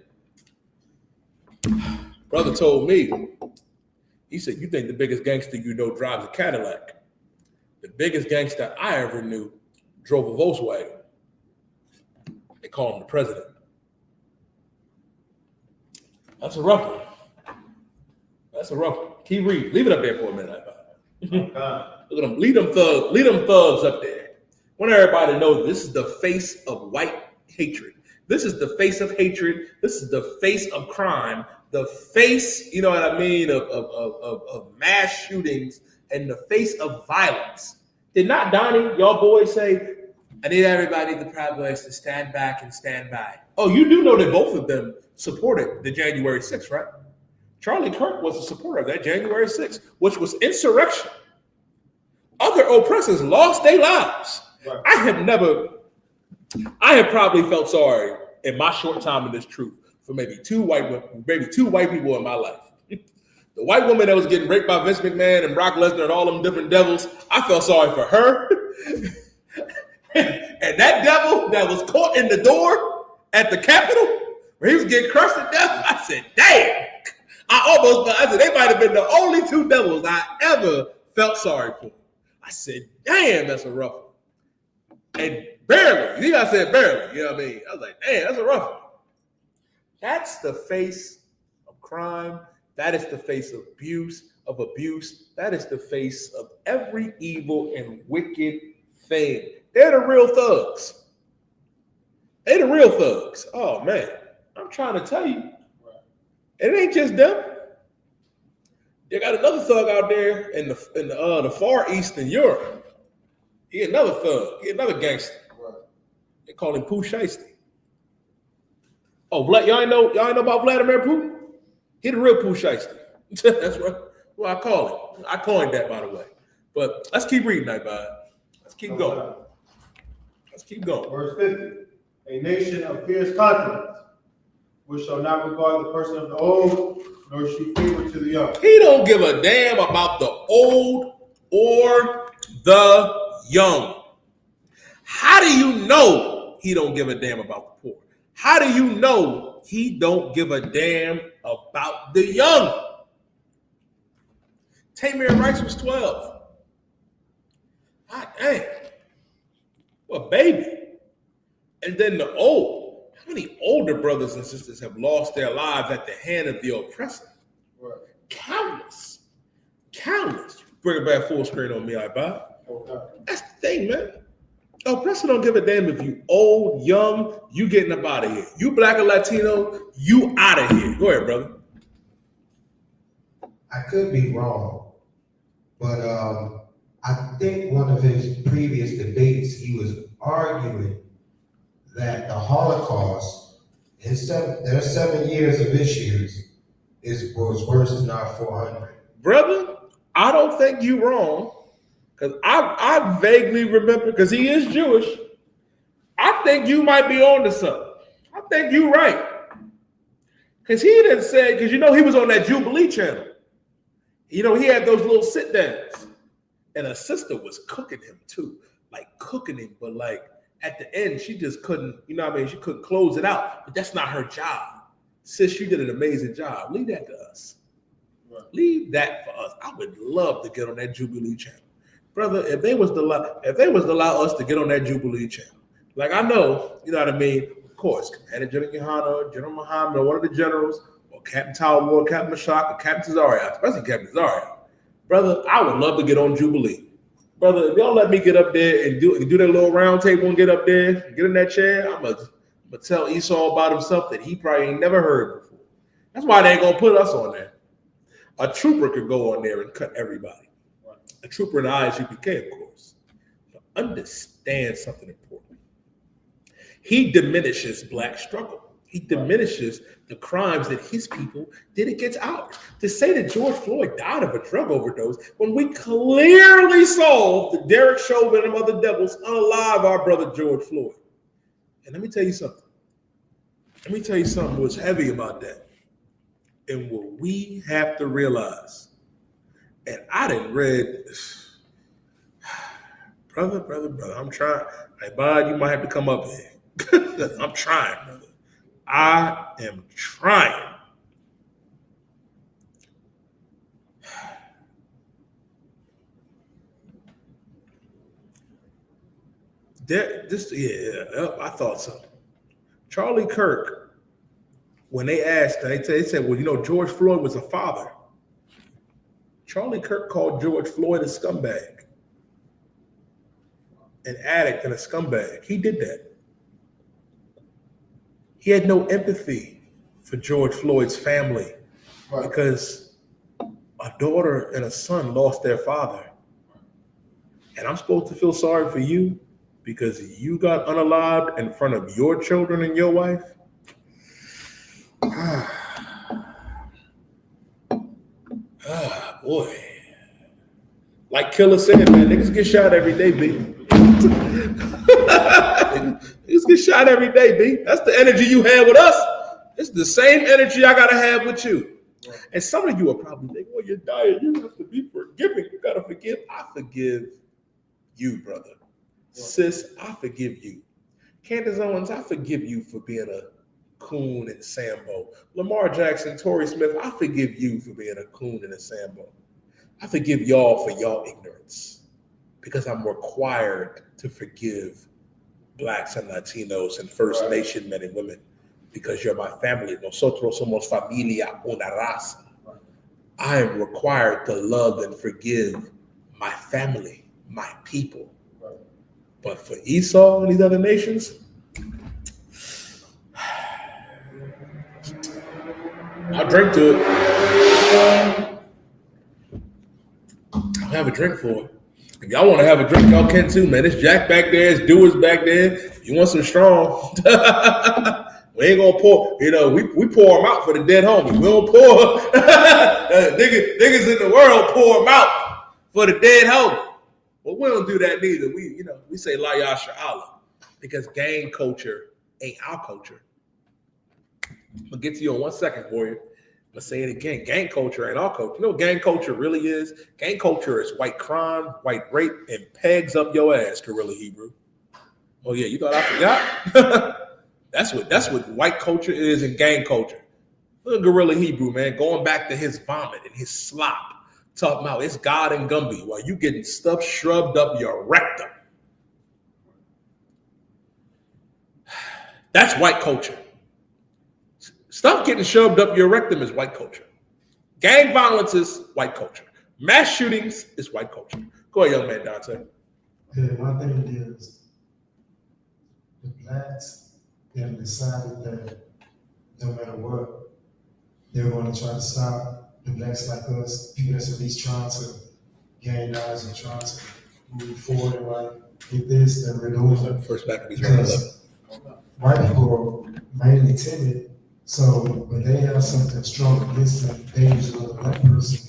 thing. Brother told me, he said, you think the biggest gangster you know drives a Cadillac. The biggest gangster I ever knew drove a Volkswagen. They call him the president. That's a rough one. That's a rough one. Keep reading. Leave it up there for a minute. Look at them. Lead them thugs up there. I want everybody to know this is the face of white hatred. This is the face of hatred. This is the face of crime. The face, you know what I mean, of mass shootings and the face of violence. Did not Donnie, y'all boys say, I need everybody, the Proud Boys, to stand back and stand by. Oh, you do know that both of them supported the January 6th, right? Charlie Kirk was a supporter of that January 6th, which was insurrection. Other oppressors lost their lives. Right. I have probably felt sorry in my short time in this truth for maybe two white people in my life. The white woman that was getting raped by Vince McMahon and Brock Lesnar and all them different devils, I felt sorry for her. And that devil that was caught in the door at the Capitol, where he was getting crushed to death, I said, damn. I said, they might have been the only two devils I ever felt sorry for. I said, damn, that's a rough one. And barely, you know, I said barely, you know what I mean? I was like, damn, that's a rough one. That's the face of crime. That is the face of abuse. That is the face of every evil and wicked thing. They're the real thugs. They're the real thugs. Oh, man. I'm trying to tell you. It ain't just them. They got another thug out there in the Far East in Europe. He another thug. He another gangster. Right. They call him Pooh Shiesty. Oh, y'all ain't know about Vladimir Putin? He the real Pooh Shiesty. That's what I call him. I coined that, by the way. But let's keep reading that, bud. Let's keep going. Let's keep going. Verse 50. A nation of fierce countenance, which shall not regard the person of the old, nor shew favor to the young. He don't give a damn about the old or the young. How do you know he don't give a damn about the poor? How do you know he don't give a damn about the young? Tamir Rice was 12. God dang. What a baby. And then the old. How many older brothers and sisters have lost their lives at the hand of the oppressor? Right. Countless. Countless. Bring it back full screen on me, I Okay. That's the thing, man. Oppressor don't give a damn if you old, young, you getting up out of here. You black or Latino, you out of here. Go ahead, brother. I could be wrong, but I think one of his previous debates, he was arguing that the Holocaust, their 7 years of issues, was worse than our 400. Brother, I don't think you wrong, because I vaguely remember, because he is Jewish, I think you might be on to something. I think you're right. Because he didn't say, because you know he was on that Jubilee channel. You know, he had those little sit downs. And a sister was cooking him too. Like cooking him, but like at the end, she just couldn't, you know what I mean? She couldn't close it out. But that's not her job. Sis, you did an amazing job. Leave that to us. Right. Leave that for us. I would love to get on that Jubilee channel. Brother, if they was to allow us to get on that Jubilee channel, like I know, you know what I mean? Of course, Commander General YAHANNA, General Muhammad, or one of the generals, or Captain Talbot, or Captain Mashak, or Captain Tazaria, especially Captain Tazaria. Brother, I would love to get on Jubilee. Brother, if y'all let me get up there and do that little round table and get up there, get in that chair, I'm gonna tell Esau about himself that he probably ain't never heard before. That's why they ain't gonna put us on there. A trooper could go on there and cut everybody. A trooper in the I.S.U.P.K, of course. But understand something important. He diminishes black struggle. He diminishes the crimes that his people did against ours. To say that George Floyd died of a drug overdose when we clearly saw the Derek Chauvin and other devils unalive our brother George Floyd. And let me tell you something. Let me tell you something what's heavy about that. And what we have to realize, and I didn't read, brother, I'm trying. Hey, Bud, you might have to come up here. I'm trying, brother. I am trying. I thought so. Charlie Kirk, when they asked, they said, well, you know, George Floyd was a father. Charlie Kirk called George Floyd a scumbag, an addict and a scumbag. He did that. He had no empathy for George Floyd's family because a daughter and a son lost their father. And I'm supposed to feel sorry for you because you got unalived in front of your children and your wife? Boy. Like Killer said, man, niggas get shot every day, B. Niggas get shot every day, B. That's the energy you have with us. It's the same energy I gotta have with you. And some of you are probably thinking, well, you're dying. You have to be forgiving. You gotta forgive. I forgive you, brother. Sis, I forgive you. Candace Owens, I forgive you for being a coon and Sambo. Lamar Jackson, Torrey Smith, I forgive you for being a coon and a Sambo. I forgive y'all for y'all ignorance because I'm required to forgive Blacks and Latinos and First Nation men and women because you're my family. Nosotros somos familia, una raza. I am required to love and forgive my family, my people. But for Esau and these other nations, I'll drink to it. I'll have a drink for it. If y'all want to have a drink, y'all can too, man. It's Jack back there. It's Doers back there. If you want some strong, we ain't gonna pour. You know, we pour them out for the dead homies. We don't pour. niggas in the world pour them out for the dead homie. But we don't do that neither. We say La Yasha because gang culture ain't our culture. I'm gonna get to you in 1 second, warrior. I'm gonna say it again. Gang culture ain't our culture. You know what gang culture really is? Gang culture is white crime, white rape, and pegs up your ass, Gorilla Hebrew. Oh yeah, you thought I forgot? That's what white culture is and gang culture. Look at Gorilla Hebrew, man, going back to his vomit and his slop, talking about it's God and Gumby while you getting stuff shoved up your rectum. That's white culture. Stuff getting shoved up your rectum is white culture. Gang violence is white culture. Mass shootings is white culture. Go ahead, young man Dante. Yeah, my thing is the blacks have decided that no matter what, they're going to try to stop the blacks like us, people that's at least trying to gain knowledge and trying to move forward and like get this that we're doing. First back to these because white people are mainly timid, so when they have something strong against them, they use another black person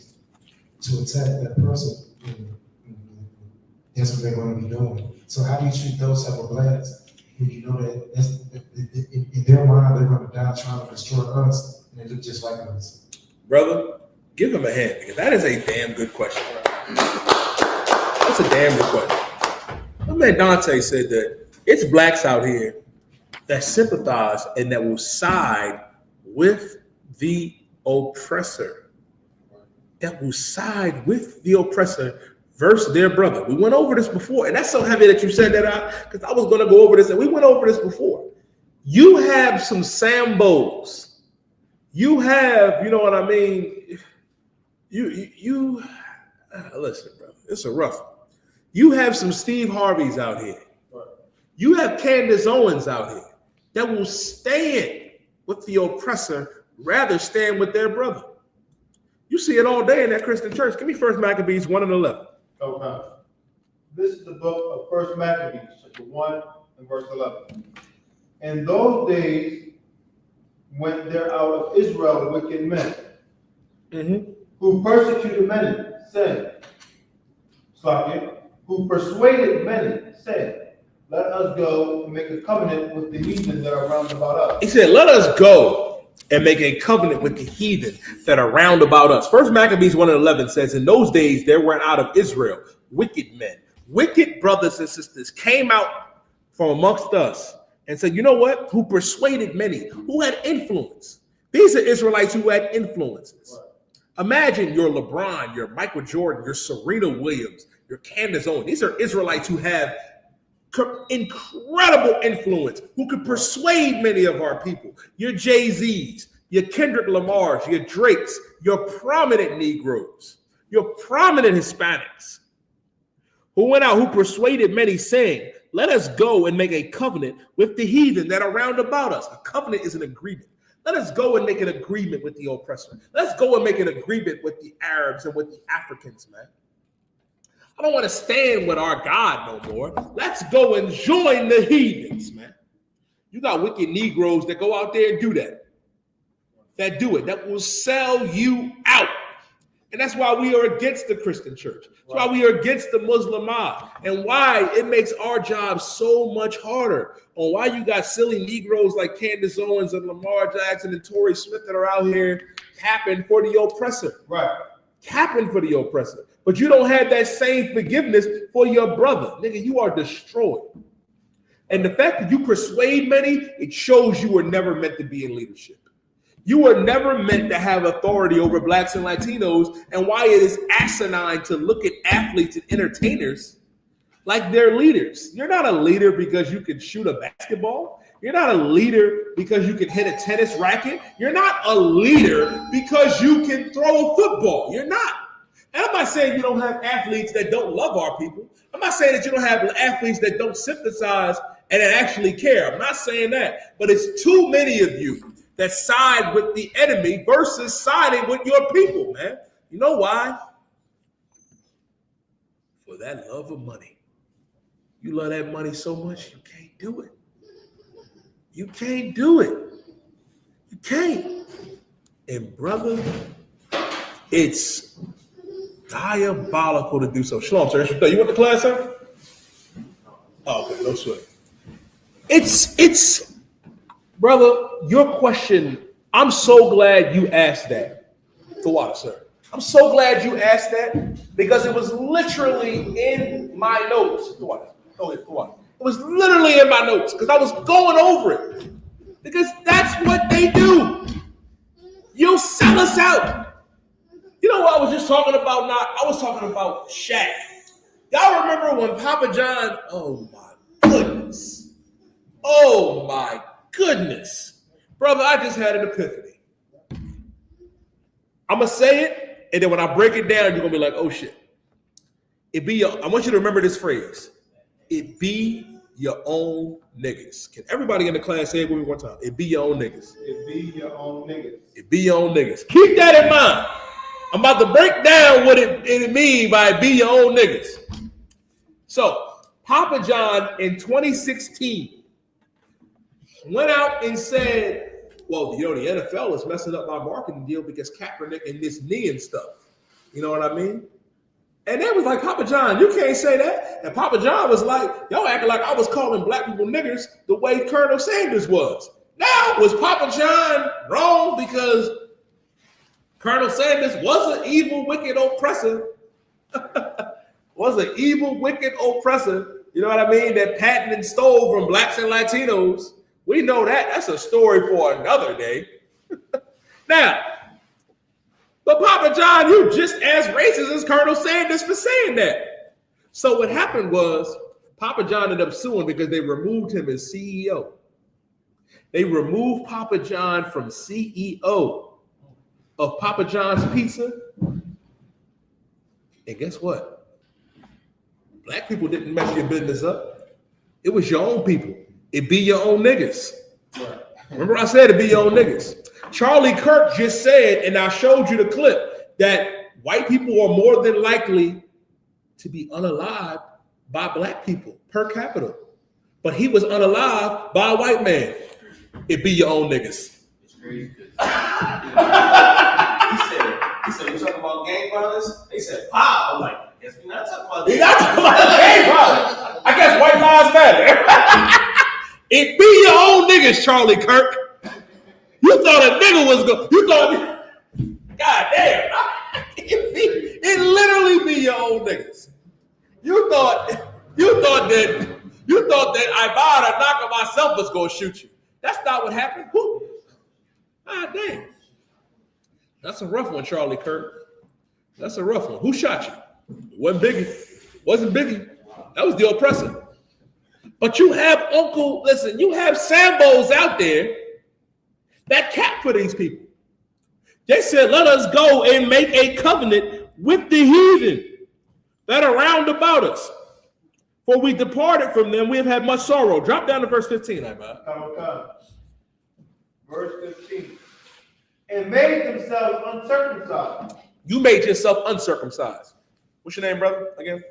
to attack that person. That's what they're going to be doing. So how do you treat those type of blacks when you know that in their mind they're going to die trying to destroy us and they look just like us? Brother, give him a hand because that is a damn good question. That's a damn good question. My man Dante said that it's blacks out here that sympathize and that will side with the oppressor. That will side with the oppressor versus their brother. We went over this before, and that's so heavy that you said that out because I was going to go over this, and we went over this before. You have some Sambos. You have, you know what I mean? You listen, brother, it's a rough one. You have some Steve Harveys out here. You have Candace Owens out here that will stand with the oppressor, rather stand with their brother. You see it all day in that Christian church. Give me 1 Maccabees 1:11. Okay. This is the book of 1 Maccabees, chapter 1 and verse 11. In those days went there out of Israel wicked men, who persecuted many, saying, who persuaded many, saying, let us go and make a covenant with the heathen that are round about us. He said, let us go and make a covenant with the heathen that are round about us. 1 Maccabees 1:11 says, in those days there went out of Israel wicked men, wicked brothers and sisters came out from amongst us and said, you know what? Who persuaded many, who had influence. These are Israelites who had influences. Imagine your LeBron, your Michael Jordan, your Serena Williams, your Candace Owens. These are Israelites who have incredible influence, who could persuade many of our people. Your Jay-Z's, your Kendrick Lamars, your Drakes, your prominent Negroes, your prominent Hispanics, who went out, who persuaded many, saying, let us go and make a covenant with the heathen that are round about us. A covenant is an agreement. Let us go and make an agreement with the oppressor. Let's go and make an agreement with the Arabs and with the Africans, man. I don't want to stand with our God no more. Let's go and join the heathens, man. You got wicked Negroes that go out there and do that. That do it. That will sell you out. And that's why we are against the Christian church. That's why we are against the Muslim mob. And why it makes our job so much harder. On why you got silly Negroes like Candace Owens and Lamar Jackson and Torrey Smith that are out here capping for the oppressor. Right. Capping for the oppressor. But you don't have that same forgiveness for your brother. Nigga, you are destroyed. And the fact that you persuade many, it shows you were never meant to be in leadership. You were never meant to have authority over blacks and Latinos, and why it is asinine to look at athletes and entertainers like they're leaders. You're not a leader because you can shoot a basketball. You're not a leader because you can hit a tennis racket. You're not a leader because you can throw a football. You're not. And I'm not saying you don't have athletes that don't love our people. I'm not saying that you don't have athletes that don't sympathize and that actually care. I'm not saying that. But it's too many of you that side with the enemy versus siding with your people, man. You know why? For that love of money. You love that money so much, you can't do it. You can't do it. You can't. And brother, it's diabolical to do so. Shalom, sir. You went to class, sir? Oh, okay, no sweat. It's brother, your question, I'm so glad you asked that. Tawada, sir. I'm so glad you asked that because it was literally in my notes. Tawada. It was literally in my notes because I was going over it. Because that's what they do. You'll sell us out. You know what I was just talking about now? I was talking about Shaq. Y'all remember when Papa John, oh my goodness. Oh my goodness. Brother, I just had an epiphany. I'm going to say it, and then when I break it down, you're going to be like, oh shit. I want you to remember this phrase. It be your own niggas. Can everybody in the class say it with me one time? It be your own niggas. It be your own niggas. It be your own niggas. Keep that in mind. I'm about to break down what it means by be your own niggas. So, Papa John in 2016 went out and said, well, you know, the NFL is messing up my marketing deal because Kaepernick and this knee and stuff. You know what I mean? And they was like, Papa John, you can't say that. And Papa John was like, y'all acting like I was calling black people niggers the way Colonel Sanders was. Now, was Papa John wrong because Colonel Sanders was an evil, wicked oppressor? Was an evil, wicked oppressor. You know what I mean? That patented and stole from blacks and Latinos. We know that. That's a story for another day. Now, but Papa John, you just as racist as Colonel Sanders for saying that. So what happened was Papa John ended up suing because they removed him as CEO. They removed Papa John from CEO of Papa John's Pizza. And guess what? Black people didn't mess your business up. It was your own people. It be your own niggas. Remember I said it be your own niggas. Charlie Kirk just said, and I showed you the clip, that white people are more than likely to be unalived by black people per capita. But he was unalived by a white man. It be your own niggas. It's crazy. He said, we talking about gang violence? They said, wow. I'm like, I guess we're not talking about gang violence. I guess white lives matter. It be your own niggas, Charlie Kirk. You thought a nigga was going. You thought, God damn. It literally be your own niggas. You thought that Ibada knocker myself was gonna shoot you. That's not what happened. God damn. That's a rough one, Charlie Kirk. That's a rough one. Who shot you? It wasn't Biggie. Wasn't Biggie. That was the oppressor. But you have you have Sambos out there that cap for these people. They said, let us go and make a covenant with the heathen that are round about us. For we departed from them, we have had much sorrow. Drop down to verse 15, Come. Verse 15. And made themselves uncircumcised. You made yourself uncircumcised. What's your name, brother, again?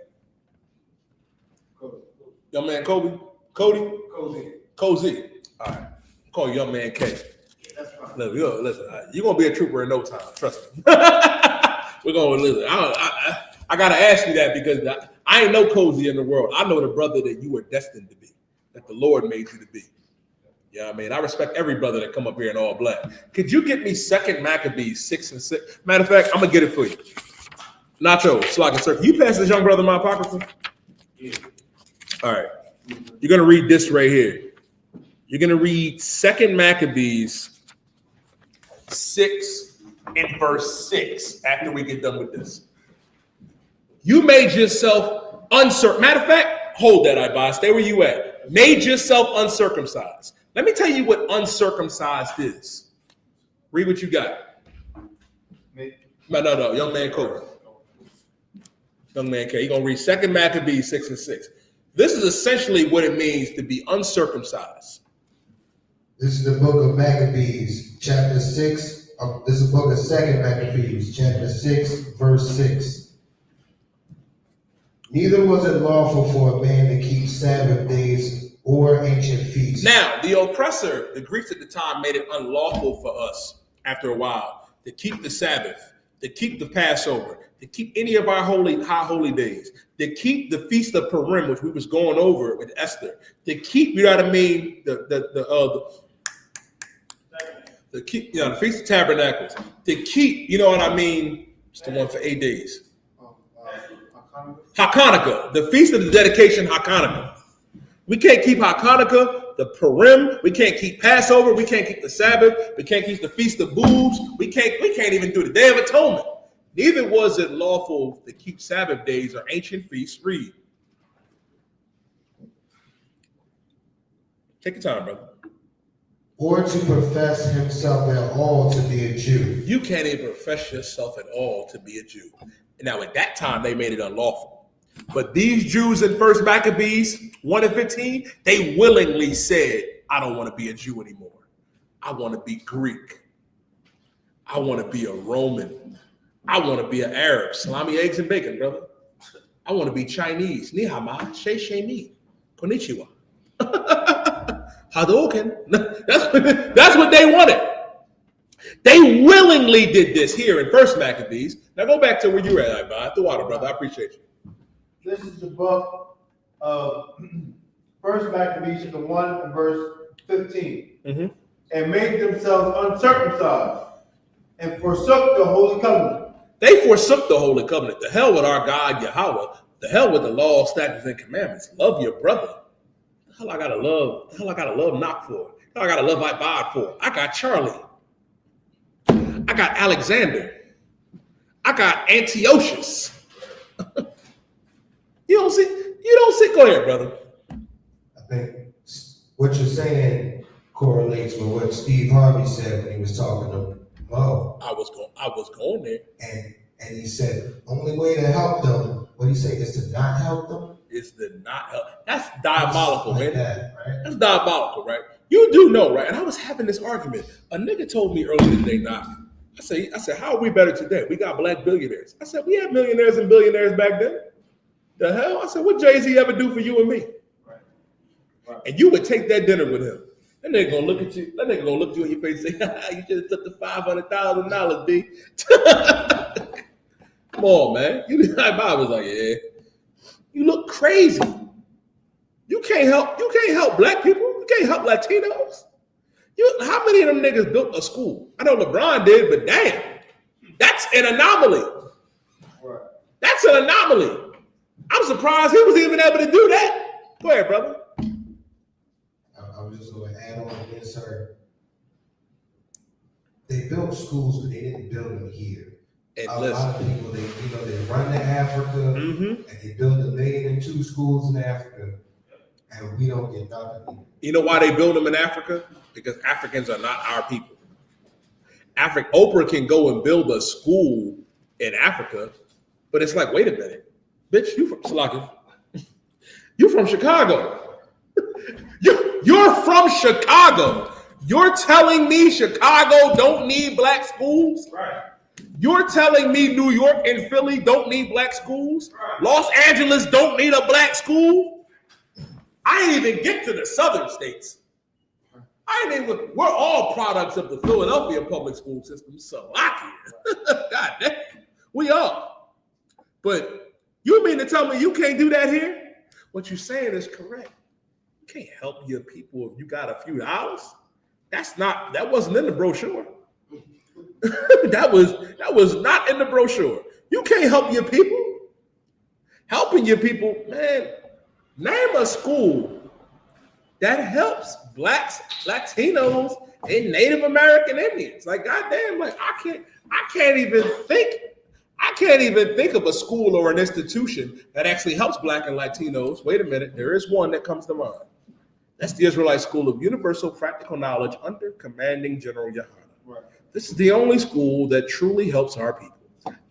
Young man Kobe? Cody? Cozy. All right. Call you Young Man K. Listen, you're going to be a trooper in no time. Trust me. We're going to listen. I got to ask you that because I ain't no Cozy in the world. I know the brother that you were destined to be, that the Lord made you to be. You know what I mean? I respect every brother that come up here in all black. Could you get me 2 Maccabees 6:6? Matter of fact, I'm going to get it for you. Nacho, so I can circle. You pass this young brother my apocrypha? Yeah. All right. You're going to read this right here. You're going to read 2 Maccabees 6 and verse 6 after we get done with this. You made yourself uncircumcised. Matter of fact, hold that, Ibas. Stay where you at. Made yourself uncircumcised. Let me tell you what uncircumcised is. Read what you got. No. Young man Kobe. Young man K. You're going to read 2 Maccabees 6 and 6. This is essentially what it means to be uncircumcised. This is the book of Maccabees, chapter 6. This is the book of 2 Maccabees, chapter 6, verse 6. Neither was it lawful for a man to keep Sabbath days or ancient feasts. Now, the oppressor, the Greeks at the time, made it unlawful for us after a while to keep the Sabbath, to keep the Passover, to keep any of our high holy days, to keep the Feast of Purim, which we was going over with Esther, to keep, you know what I mean, the Feast of Tabernacles, to keep, you know what I mean, it's the one for 8 days. Hanukkah, the Feast of the Dedication, Hanukkah. We can't keep Hanukkah, the Purim. We can't keep Passover. We can't keep the Sabbath. We can't keep the Feast of Booths. We can't even do the Day of Atonement. Neither was it lawful to keep Sabbath days or ancient feasts. Read. Take your time, brother. Or to profess himself at all to be a Jew. You can't even profess yourself at all to be a Jew. Now, at that time, they made it unlawful. But these Jews in 1 Maccabees 1:15, they willingly said, I don't want to be a Jew anymore. I want to be Greek. I want to be a Roman. I want to be an Arab. Salami, eggs, and bacon, brother. I want to be Chinese. Ni hao ma, shei shei mi, konnichiwa. Hadouken. That's what they wanted. They willingly did this here in 1 Maccabees. Now go back to where you were at, Ibad. The water, brother. I appreciate you. This is the book of 1 Maccabees, chapter 1 and verse 15. Mm-hmm. And made themselves uncircumcised and forsook the holy covenant. They forsook the holy covenant. The hell with our God Yahweh. The hell with the law, statutes, and commandments. Love your brother. The hell I gotta love Knock for. The hell I gotta love Ibad for. I got Charlie. I got Alexander. I got Antiochus. You don't see. Go ahead, brother. I think what you're saying correlates with what Steve Harvey said when he was talking to Mo. I was going there. And he said, only way to help them, what he say, is to not help them? Is to not help. That's diabolical, man. Right? That's diabolical, right? You do know, right? And I was having this argument. A nigga told me earlier today, Knock. I said, how are we better today? We got black billionaires. I said, we had millionaires and billionaires back then. The hell? I said, what Jay-Z ever do for you and me? Right. And you would take that dinner with him. That nigga gonna look at you. That nigga gonna look you in your face and say, you just took the $500,000, B. Come on, man. Bob was like, yeah. You look crazy. You can't help black people. You can't help Latinos. How many of them niggas built a school? I know LeBron did, but damn, that's an anomaly. Right. That's an anomaly. I'm surprised he was even able to do that. Go ahead, brother. I was just going to add on to this, sir. They built schools, but they didn't build them here. And a lot of people, they run to Africa, and they build 1,002,000 schools in Africa, and we don't get nothing. You know why they build them in Africa? Because Africans are not our people. Oprah can go and build a school in Africa, but it's like, wait a minute, bitch, you from Slovakia? You from Chicago? You're from Chicago. You're telling me Chicago don't need black schools? Right. You're telling me New York and Philly don't need black schools? Right. Los Angeles don't need a black school? I didn't even get to the southern states. We're all products of the Philadelphia public school system. Slovakia. God damn. We are. But you mean to tell me you can't do that here? What you're saying is correct. You can't help your people if you got a few dollars. That wasn't in the brochure. that was not in the brochure. You can't help your people. Helping your people, man, name a school that helps blacks, Latinos, and Native American Indians. Like, goddamn, like I can't even think of a school or an institution that actually helps black and Latinos. Wait a minute, there is one that comes to mind. That's the Israelite School of Universal Practical Knowledge under Commanding General YAHANNA. Right. This is the only school that truly helps our people.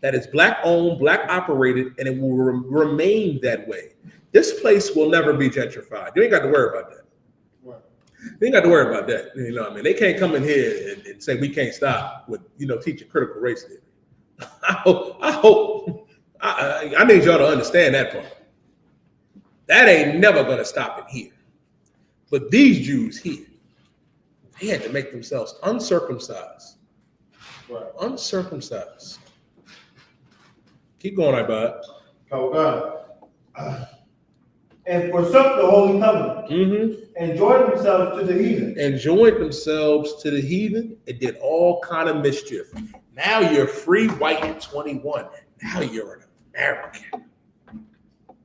That is black owned, black operated, and it will remain that way. This place will never be gentrified. You ain't got to worry about that. They ain't got to worry about that. You know what I mean? They can't come in here and say we can't stop with, teaching critical race theory. I need y'all to understand that part. That ain't never going to stop in here. But these Jews here, they had to make themselves uncircumcised. Right. Uncircumcised. Keep going, Ibad. Oh, God. And forsook the holy covenant, and joined themselves to the heathen. And joined themselves to the heathen and did all kind of mischief. Now you're free white at 21. Now you're an American.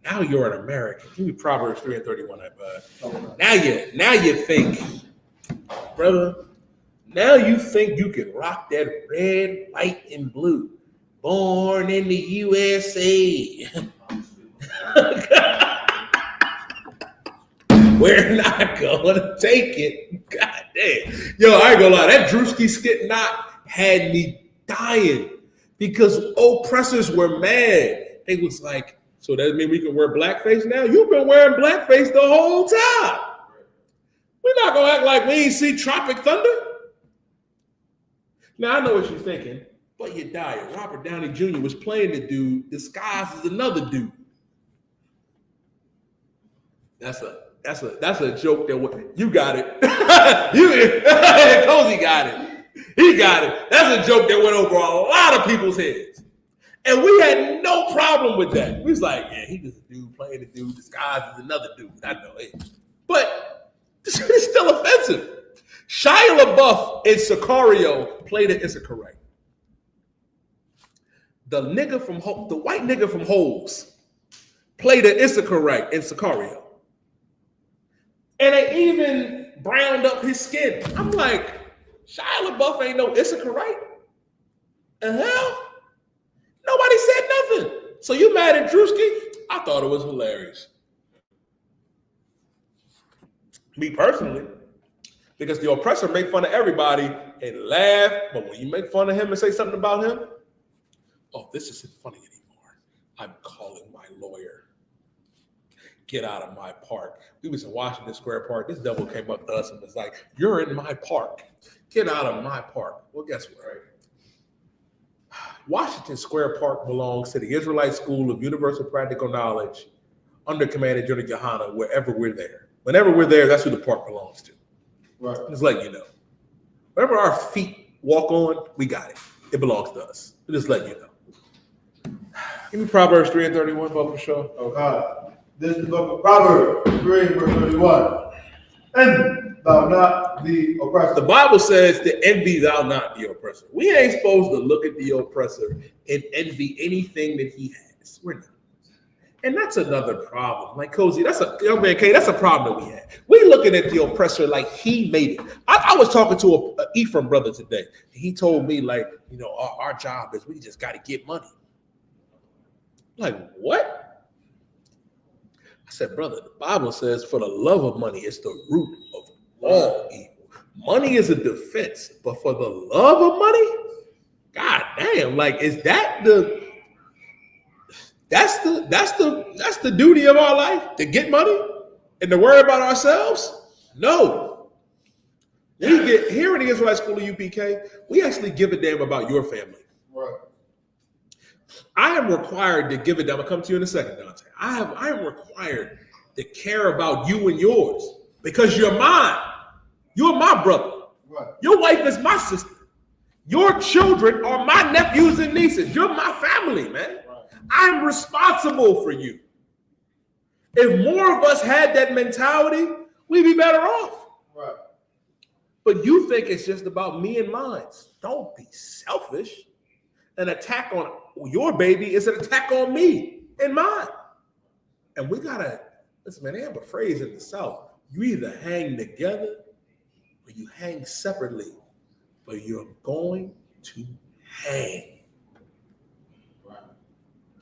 Now you're an American. Give me Proverbs 3:31, bud. Now you think, brother. Now you think you can rock that red, white, and blue. Born in the USA. We're not gonna take it. God damn. Yo, I ain't gonna lie. That Drewski skit knot had me dying because oppressors were mad. They was like, so that mean we can wear blackface now? You've been wearing blackface the whole time. We're not gonna act like we ain't see Tropic Thunder. Now I know what you're thinking, but you died. Robert Downey Jr. was playing the dude disguised as another dude. That's a joke that you got it. Cozy got it. He got it. That's a joke that went over a lot of people's heads. And we had no problem with that. We was like, yeah, he just a dude playing the dude disguised as another dude. I know it. But this is still offensive. Shia LaBeouf in Sicario played an I.S.U.P.K. The white nigga from Holes played an I.S.U.P.K. in Sicario. And they even browned up his skin. I'm like, Shia LaBeouf ain't no I.S.U.P.K. The hell? Nobody said nothing. So you mad at Drewski? I thought it was hilarious. Me personally, because the oppressor make fun of everybody and laugh, but when you make fun of him and say something about him, oh, this isn't funny anymore. I'm calling my lawyer. Get out of my park. We was in Washington Square Park. This devil came up to us and was like, you're in my park. Get out of my park. Well, guess what? Washington Square Park belongs to the Israelite School of Universal Practical Knowledge under Command of General YAHANNA wherever we're there. Whenever we're there, that's who the park belongs to. Right. Just letting you know. Wherever our feet walk on, we got it. It belongs to us. Just letting you know. Give me Proverbs 3:31, Bubba Show. Oh, God. This is the book of Proverbs 3:31. And thou not the oppressor. The Bible says to envy thou not the oppressor. We ain't supposed to look at the oppressor and envy anything that he has. We're not. And that's another problem. Like Cozy, that's a problem that we had. We looking at the oppressor like he made it. I was talking to a Ephraim brother today. And he told me, like, you know, our job is we just got to get money. Like, what? I said, brother, the Bible says for the love of money is the root of all evil. Money is a defense, but for the love of money, God damn, like, is that that's the duty of our life, to get money and to worry about ourselves? No. We get here in the Israelite School of UPK, we actually give a damn about your family. Right. I am required to give a damn. I'll come to you in a second, Dante. I am required to care about you and yours because you're mine. You're my brother. Right. Your wife is my sister. Your children are my nephews and nieces. You're my family, man. Right. I'm responsible for you. If more of us had that mentality, we'd be better off. Right. But you think it's just about me and mine. Don't be selfish. An attack on your baby is an attack on me and mine. And we gotta, listen, man, they have a phrase in the South. You either hang together or you hang separately, but you're going to hang. Right.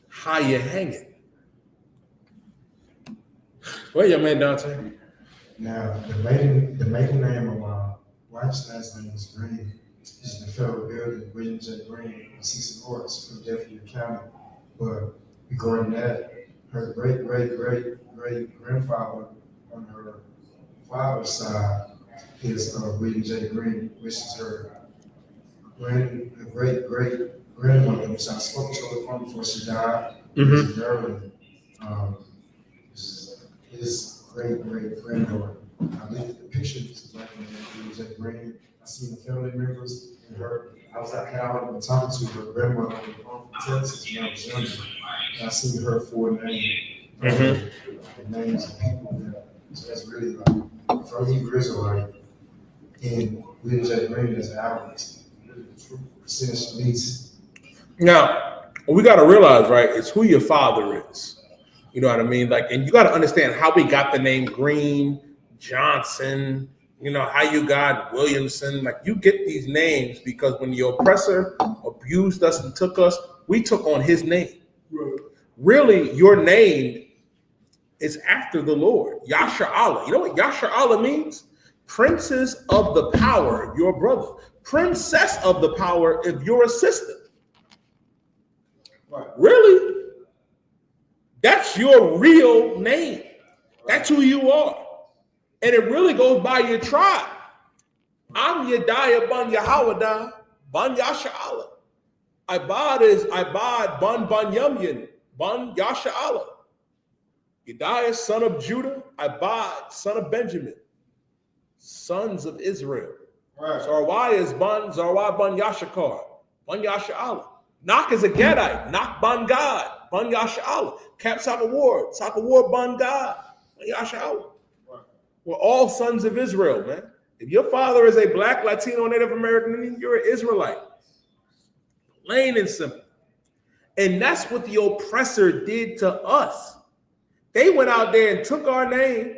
How you hanging? Where your man Dante? Now, the maiden name of my wife's last name is Green. She's in the federal building, William J. Green, Cecil Horse from Philadelphia County. But regarding that, her great-great-great-great-grandfather on her father's side is William J. Green, which is her great-great-grandmother, which I spoke to her from before she died. Mm-hmm. Maryland. His great-great-granddaughter. I looked at the picture, this is like William J. Green. I seen the family members and her. I had been talking to her grandmother on the phone for Texas when I was younger. And I seen her full name, the names of people that. So that's really like from Hebrew Israelite and William J. Green as Albert. Really the true percentage least. Now, we got to realize, right? It's who your father is. You know what I mean? Like, and you got to understand how we got the name Green, Johnson, you know, how you got Williamson. Like, you get these names because when the oppressor abused us and took us, we took on his name. Right. Really, your name is after the Lord, Yasha-Allah. You know what Yasha-Allah means? Princess of the power, your brother. Princess of the power, if your assistant. Right. Really? That's your real name. That's who you are. And it really goes by your tribe. I'm Yediah Bun Yahawadah Bun Yasha-Allah. Ibad is Ibad Bun Yumyan Bun Yasha-Allah. Yediah, son of Judah. Ibad, son of Benjamin. Sons of Israel. Right. Zarwai is Bun Zarwai Bun Yashakar. Bun Yasha-Allah. Knock is a Gedite. Knock Bun God. Bun Yasha-Allah. Cap Sakawar Bun God. Bun Yasha-Allah. Right. We're all sons of Israel, man. If your father is a black, Latino, Native American Indian, you're an Israelite. Plain and simple. And that's what the oppressor did to us. They went out there and took our name,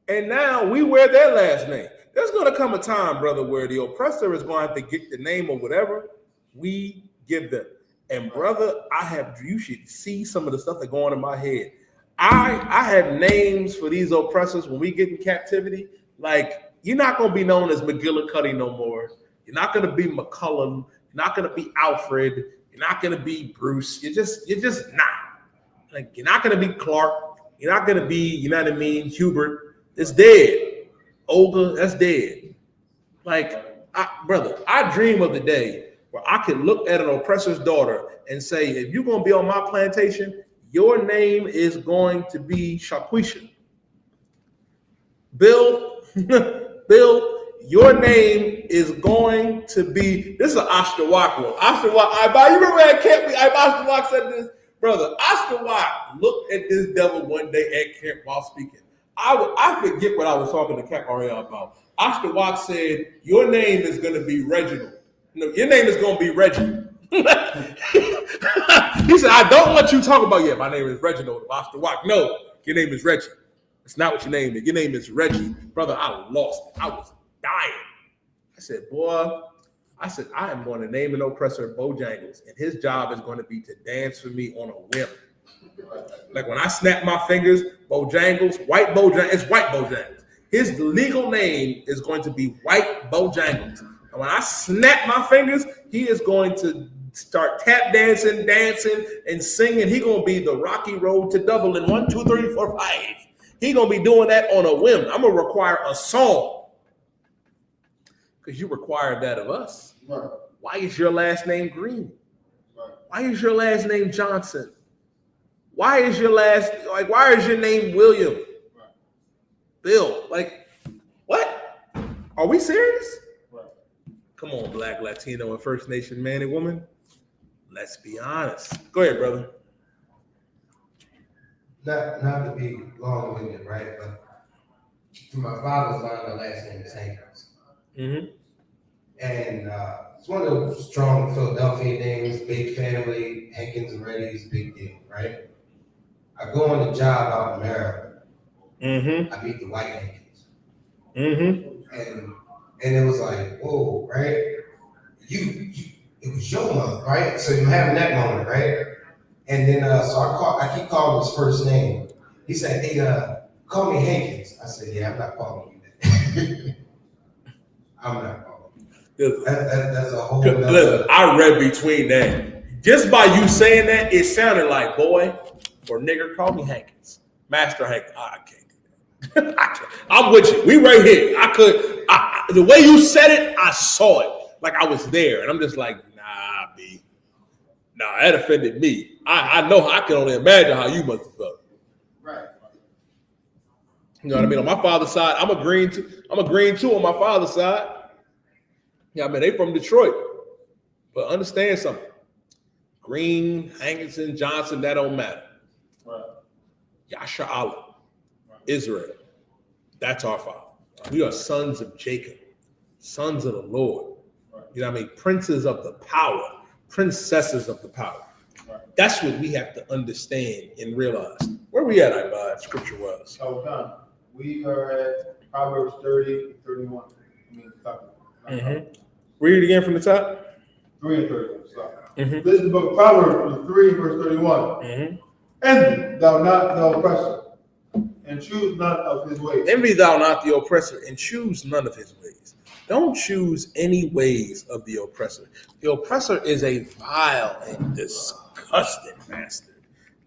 and now we wear their last name. There's going to come a time, brother, where the oppressor is going to have to get the name or whatever we give them. And brother, you should see some of the stuff that go on in my head. I have names for these oppressors when we get in captivity. Like, you're not going to be known as McGillicuddy no more. You're not going to be McCullum. You're not going to be Alfred. You're not going to be Bruce. You're just not. Like, you're not going to be Clark. You're not going to be, you know what I mean, Hubert. It's dead. Olga, that's dead. Like, brother, I dream of the day where I can look at an oppressor's daughter and say, if you're going to be on my plantation, your name is going to be Shaquisha. Bill, your name is going to be, this is an Ashtawak one. Ashtawak, you remember at Camp, Ashtawak said this? Brother, Ashtawak looked at this devil one day at camp while speaking. I forget what I was talking to Cap Ariel about. Ashtawak said, your name is going to be Reginald. No, your name is going to be Reggie. He said, I don't let you talk about, my name is Reginald of Ashtawak. No, your name is Reggie. It's not what your name is. Your name is Reggie. Brother, I lost it. I was dying. I said, I am going to name an oppressor Bojangles, and his job is going to be to dance for me on a whim. Like when I snap my fingers, Bojangles, white Bojangles, it's white Bojangles. His legal name is going to be White Bojangles. And when I snap my fingers, he is going to start tap dancing, and singing. He's going to be the Rocky Road to Dublin. 1, 2, 3, 4, 5. He's going to be doing that on a whim. I'm going to require a song. Because you require that of us. Right. Why is your last name Green? Right. Why is your last name Johnson? Why is your name William? Right. Bill? Like, what? Are we serious? Right. Come on, Black, Latino, and First Nation man and woman. Let's be honest. Go ahead, brother. Not to be long-winded, right? But from my father's line, my last name is Hankins. Mm-hmm. And it's one of those strong Philadelphia names, big family, Hankins and Reddy's, big deal, right? I go on a job out in Maryland. Mm-hmm. I meet the white Hankins. Mm-hmm. And it was like, whoa, right? It was your mother, right? So you're having that moment, right? And then so I keep calling his first name. He said, hey, call me Hankins. I said, yeah, I'm not calling you that. I'm not calling you. That's a whole Listen, I read between that. Just by you saying that, it sounded like, boy or nigger, call me Hankins. Master Hankins. I can't do that. I'm with you. We right here. The way you said it, I saw it. Like I was there. And I'm just like, nah, B. Nah, that offended me. I know, I can only imagine how you must have felt. Right. You know what I mean? On my father's side, I'm a green too on my father's side. Yeah, I mean, they from Detroit. But understand something. Green, Hankinson, Johnson, that don't matter. Right. Yasha-Allah, right. Israel. That's our father. We are sons of Jacob, sons of the Lord. Right. You know what I mean? Princes of the power, princesses of the power. Right. That's what we have to understand and realize. Where we at, scripture was? Okay. We are at Proverbs 30 and 31. Read it again from the top. 3 and 31. This is the book of Proverbs 3 and verse 31. Envy thou not the oppressor, and choose none of his ways. Envy thou not the oppressor, and choose none of his ways. Don't choose any ways of the oppressor. The oppressor is a vile and disgusting bastard.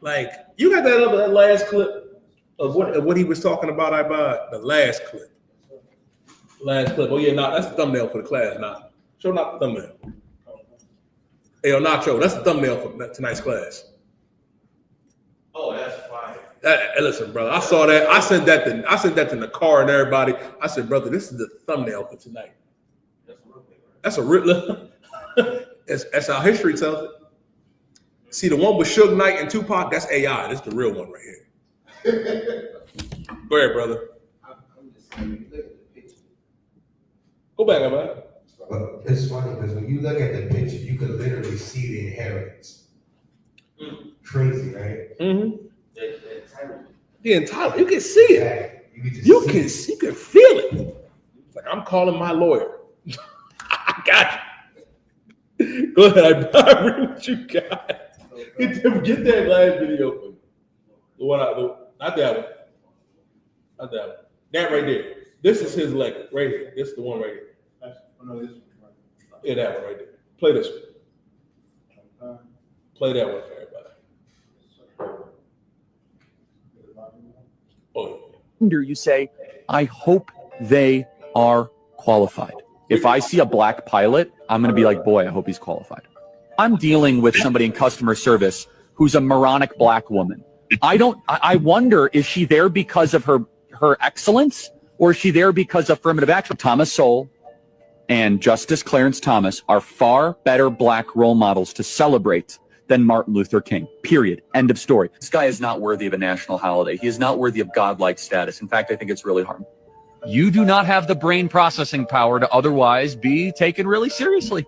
Like, you got that last clip of what he was talking about, Ibad? The last clip. Oh, yeah, that's the thumbnail for the class, now. Show not the thumbnail. Hey, Nacho, that's the thumbnail for tonight's class. Oh, that's fire. Listen, brother, I saw that. I sent that to the car and everybody. I said, brother, this is the thumbnail for tonight. That's a real. That's how history tells it. See, the one with Suge Knight and Tupac, that's AI. That's the real one right here. Go ahead, brother. Go back, man. But it's funny because when you look at the picture, you can literally see the inheritance. Crazy, right? The entire, you can see it. You can feel it. It's like, I'm calling my lawyer. I got you. Go ahead, I read what you got. Get that last video for me. The one not that one. Not that one. That right there. This is his leg right here. This is the one right here. Yeah, that one right there. Play this one. Play that one for everybody. Oh, yeah. You say, I hope they are qualified. If I see a black pilot, I'm going to be like, boy, I hope he's qualified. I'm dealing with somebody in customer service who's a moronic black woman. I wonder, is she there because of her excellence, or is she there because of affirmative action? Thomas Sowell and Justice Clarence Thomas are far better black role models to celebrate than Martin Luther King, period. End of story. This guy is not worthy of a national holiday. He is not worthy of godlike status. In fact, I think it's really harmful. You do not have the brain processing power to otherwise be taken really seriously.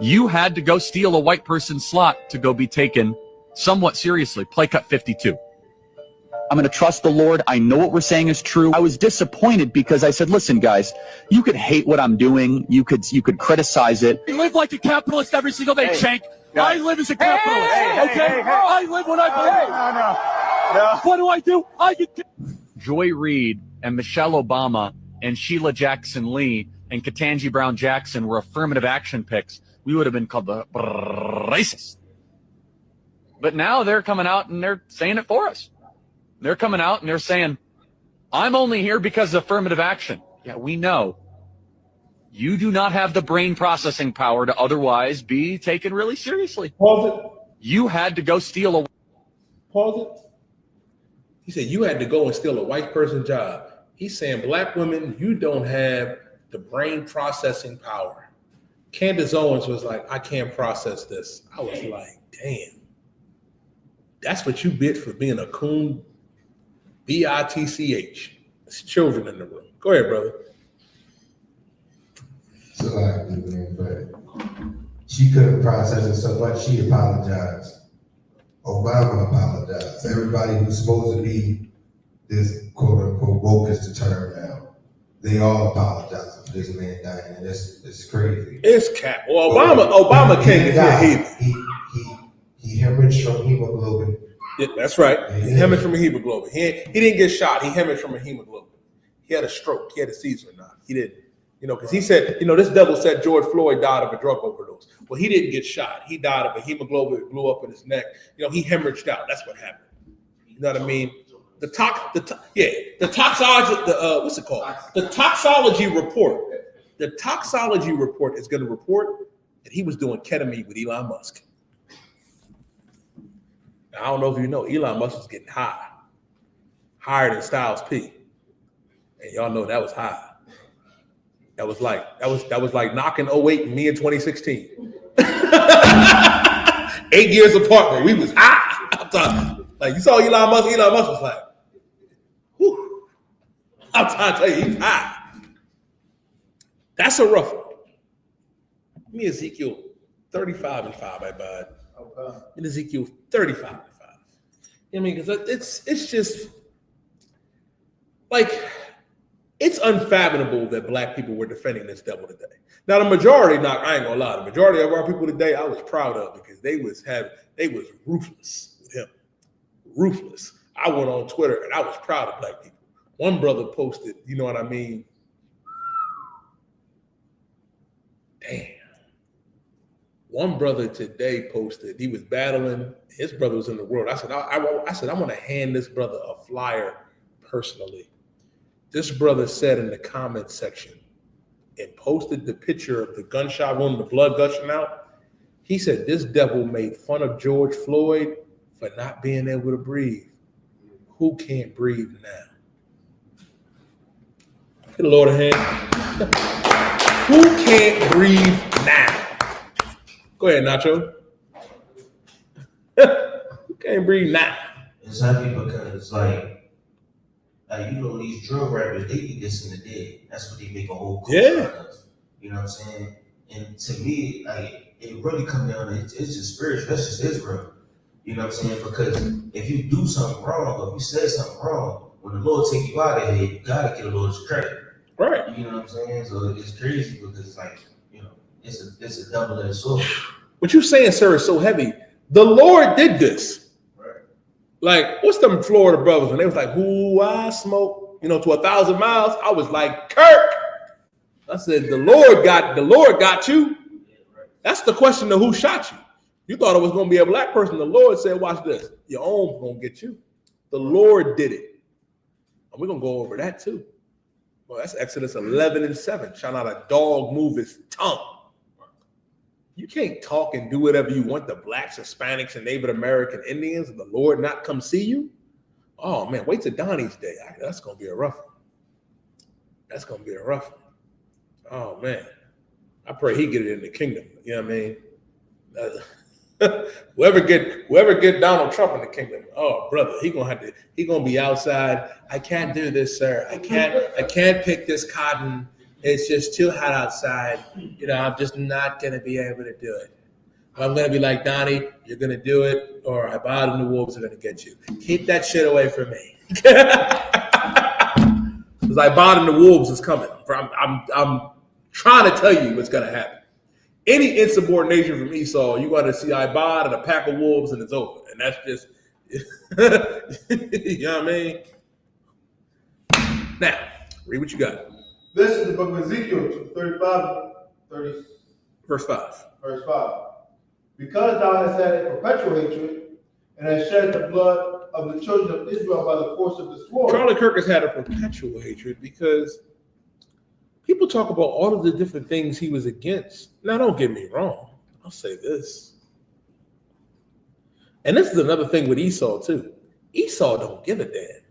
You had to go steal a white person's slot to go be taken somewhat seriously. Play cut 52. I'm going to trust the Lord. I know what we're saying is true. I was disappointed because I said, listen, guys, you could hate what I'm doing. You could criticize it. I live like a capitalist every single day, Shank. I live as a capitalist, okay? I live when I believe. What do? I get Joy Reid and Michelle Obama and Sheila Jackson Lee and Ketanji Brown Jackson were affirmative action picks. We would have been called the racist. But now they're coming out and they're saying it for us. They're coming out and they're saying, I'm only here because of affirmative action. Yeah, we know. You do not have the brain processing power to otherwise be taken really seriously. Pause it. You had to go steal a... Pause it. He said, you had to go and steal a white person's job. He's saying, black women, you don't have the brain processing power. Candace Owens was like, I can't process this. I was like, damn. That's what you bid for being a coon. B-I-T-C-H. It's children in the room. Go ahead, brother. So like, man, but she couldn't process it so much, she apologized. Obama apologized. Everybody who's supposed to be this quote unquote woke is the term now. They all apologize for this man dying, and it's crazy. It's cap. Well, Obama can't get hit. He hemorrhaged from hemoglobin. Yeah, that's right. He hemorrhaged from a hemoglobin. He didn't get shot. He hemorrhaged from a hemoglobin. He had a stroke. He had a seizure. He didn't. Because he said, this devil said George Floyd died of a drug overdose. Well, he didn't get shot. He died of a hemoglobin. It blew up in his neck. He hemorrhaged out. That's what happened. You know what I mean? The toxology. What's it called? The toxology report. The toxology report is going to report that he was doing ketamine with Elon Musk. Now, I don't know if you know, Elon Musk was getting high, higher than Styles P, and y'all know that was high. That was like knocking 08 and me in 2016. 8 years apart, but we was high. I'm talking, like you saw Elon Musk was like, whew. I'm trying to tell you, he's high. That's a rough one. Give me Ezekiel 35 and 5, I bud. Okay. In Ezekiel 35 and 5. I mean, because it's just like it's unfathomable that black people were defending this devil today. Now, the majority, I ain't gonna lie, the majority of our people today, I was proud of because they was ruthless with him, ruthless. I went on Twitter and I was proud of black people. One brother posted, you know what I mean? Damn. One brother today posted, he was battling, his brother was in the world. I said, I want to hand this brother a flyer personally. This brother said in the comment section and posted the picture of the gunshot wound, the blood gushing out. He said, this devil made fun of George Floyd for not being able to breathe. Who can't breathe now? Get the Lord a hand. Who can't breathe now? Go ahead, Nacho. Who can't breathe now? It's heavy because, like you know, these drug rappers, they do this in the dead. That's what they make a whole culture out of. You know what I'm saying? And to me, like, it really comes down to it's just spiritual. That's just Israel. You know what I'm saying? Because if you do something wrong or if you say something wrong, when the Lord take you out of here, you gotta get the Lord's credit. Right. You know what I'm saying? So it's crazy because it's like, you know, it's a double-edged sword. What you're saying, sir, is so heavy. The Lord did this. Right. Like, what's them Florida brothers? And they was like, "Ooh, I smoke," you know, to 1,000 miles. I was like, Kirk. I said, the Lord got you. That's the question of who shot you. You thought it was going to be a black person. The Lord said, watch this. Your own's going to get you. The Lord did it. And we're going to go over that too. Well, that's Exodus 11:7. Shall not a dog move his tongue. You can't talk and do whatever you want to blacks, Hispanics, and Native American Indians and the Lord not come see you. Oh, man, wait till Donnie's day. That's going to be a rough one. That's going to be a rough one. Oh, man. I pray he get it in the kingdom. You know what I mean? Whoever get Donald Trump in the kingdom, oh brother, he gonna be outside. I can't do this, sir. I can't pick this cotton. It's just too hot outside. You know, I'm just not gonna be able to do it. I'm gonna be like, Donnie, you're gonna do it, or I bought the wolves are gonna get you. Keep that shit away from me. Because I bought the wolves is coming. I'm trying to tell you what's gonna happen. Any insubordination from Esau, you got to see Ibad and a pack of wolves, and it's over. And that's just, you know what I mean? Now, read what you got. This is the book of Ezekiel 35, verse 5. Verse 5. Because thou hast had a perpetual hatred, and hast shed the blood of the children of Israel by the force of the sword. Charlie Kirk has had a perpetual hatred because people talk about all of the different things he was against. Now, don't get me wrong. I'll say this. And this is another thing with Esau, too. Esau don't give a damn.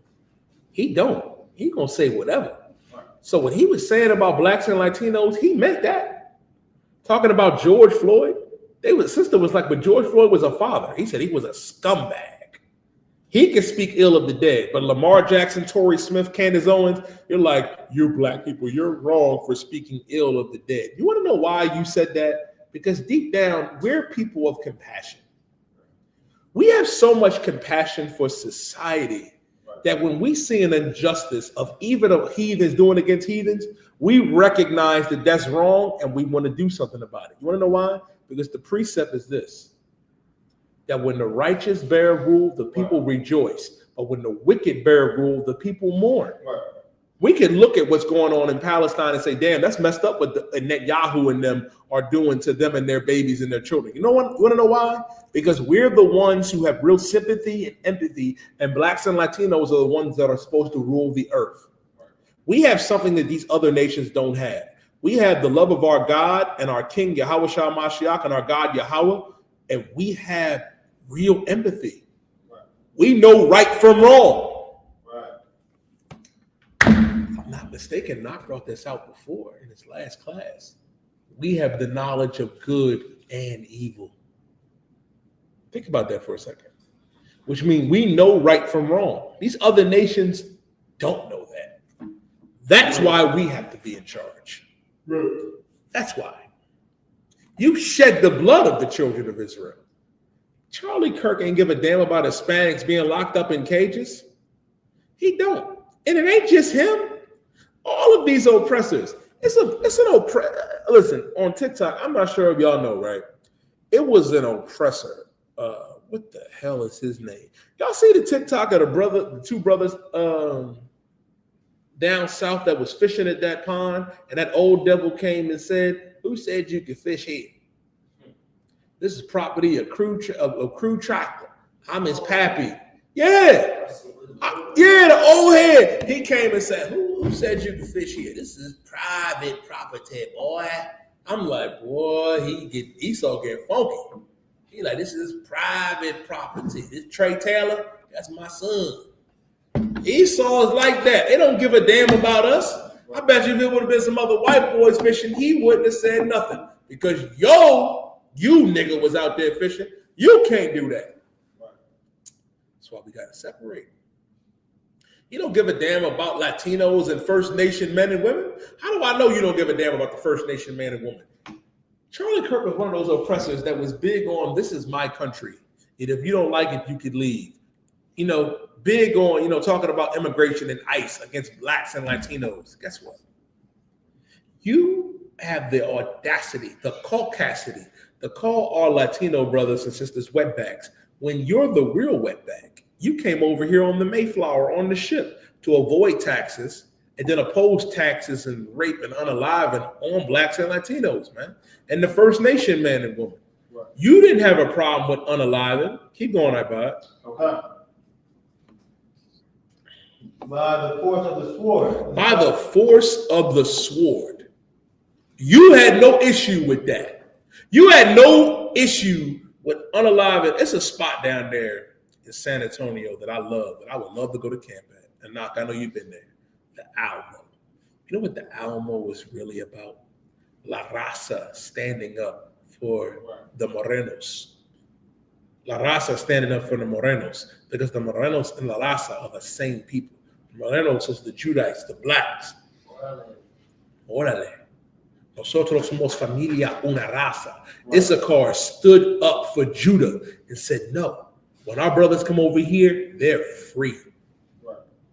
He don't. He gonna say whatever. So what he was saying about blacks and Latinos, he meant that. Talking about George Floyd, sister was like, but George Floyd was a father. He said he was a scumbag. He can speak ill of the dead, but Lamar Jackson, Torrey Smith, Candace Owens, you're like, you black people, you're wrong for speaking ill of the dead. You want to know why you said that? Because deep down, we're people of compassion. We have so much compassion for society that when we see an injustice of even of heathens doing against heathens, we recognize that that's wrong and we want to do something about it. You want to know why? Because the precept is this. That when the righteous bear rule, the people rejoice. But when the wicked bear rule, the people mourn. Right. We can look at what's going on in Palestine and say, damn, that's messed up what Netanyahu and them are doing to them and their babies and their children. You know what? You want to know why? Because we're the ones who have real sympathy and empathy, and blacks and Latinos are the ones that are supposed to rule the earth. We have something that these other nations don't have. We have the love of our God and our King, Yahweh Shah Mashiach, and our God, Yahweh, and we have real empathy. Right. We know right from wrong. Right. If I'm not mistaken, Knock brought this out before in his last class. We have the knowledge of good and evil. Think about that for a second. Which means we know right from wrong. These other nations don't know that. That's why we have to be in charge. Right. That's why. You shed the blood of the children of Israel. Charlie Kirk ain't give a damn about Hispanics being locked up in cages. He don't. And it ain't just him. All of these oppressors. It's an oppressor. Listen, on TikTok, I'm not sure if y'all know, right? It was an oppressor. What the hell is his name? Y'all see the TikTok of the two brothers down south that was fishing at that pond, and that old devil came and said, "Who said you could fish here? This is property of crew tractor. I'm his pappy." Yeah. The old head. He came and said, Who said you could fish here? This is private property, boy. I'm like, boy, Esau get funky. He like, this is private property. This Trey Taylor, that's my son. Esau is like that. They don't give a damn about us. I bet you if it would have been some other white boys fishing, he wouldn't have said nothing. Because you nigga was out there fishing. You can't do that. That's why we got to separate. You don't give a damn about Latinos and First Nation men and women? How do I know you don't give a damn about the First Nation man and woman? Charlie Kirk was one of those oppressors that was big on, this is my country. And if you don't like it, you could leave. Big on, talking about immigration and ICE against blacks and Latinos. Guess what? You have the audacity, the caucasity, to call our Latino brothers and sisters wetbacks when you're the real wetback. You came over here on the Mayflower on the ship to avoid taxes and then oppose taxes and rape and unaliving on blacks and Latinos, man. And the First Nation man and woman. Right. You didn't have a problem with unaliving. Keep going, iPod. Okay. By the force of the sword. By the force of the sword. You had no issue with that. You had no issue with unaliving. It's a spot down there in San Antonio that I love, that I would love to go to camp at. And Knock, I know you've been there. The Alamo. You know what the Alamo was really about? La Raza standing up for the Morenos. La Raza standing up for the Morenos, because the Morenos and La Raza are the same people. The Morenos is the Judites, the blacks. Órale. Nosotros somos familia una raza. Issachar stood up for Judah and said, no, when our brothers come over here, they're free.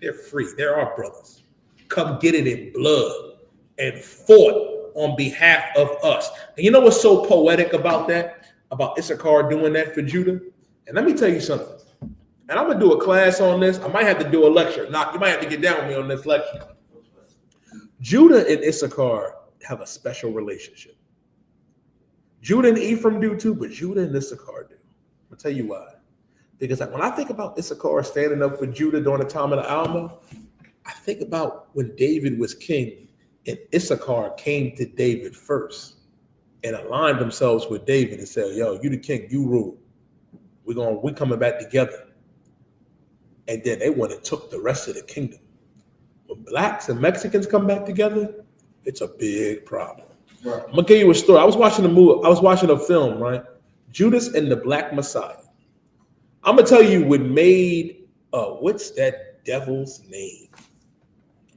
They're free. They're our brothers. Come get it in blood, and fought on behalf of us. And you know what's so poetic about that? About Issachar doing that for Judah? And let me tell you something. And I'm going to do a class on this. I might have to do a lecture. Knock, you might have to get down with me on this lecture. Judah and Issachar have a special relationship. Judah and Ephraim do too, but Judah and Issachar do. I'll tell you why. Because when I think about Issachar standing up for Judah during the time of the Alamo, I think about when David was king and Issachar came to David first and aligned themselves with David and said, yo, you the king, you rule. We're coming back together. And then they went and took the rest of the kingdom. When blacks and Mexicans come back together, it's a big problem. Right. I'm gonna give you a story. I was watching a film, right? Judas and the Black Messiah. I'm gonna tell you what made what's that devil's name?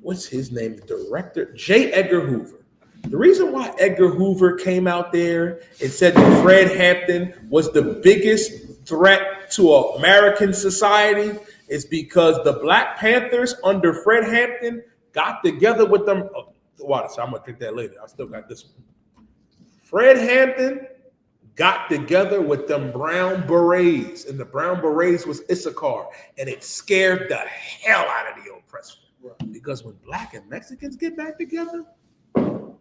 What's his name? The director, J. Edgar Hoover. The reason why Edgar Hoover came out there and said that Fred Hampton was the biggest threat to American society is because the Black Panthers under Fred Hampton got together with them. Water, so I'm gonna drink that later. I still got this one. Fred Hampton got together with them Brown Berets, and the Brown Berets was Issachar, and it scared the hell out of the oppressor. Right. Because when black and Mexicans get back together, go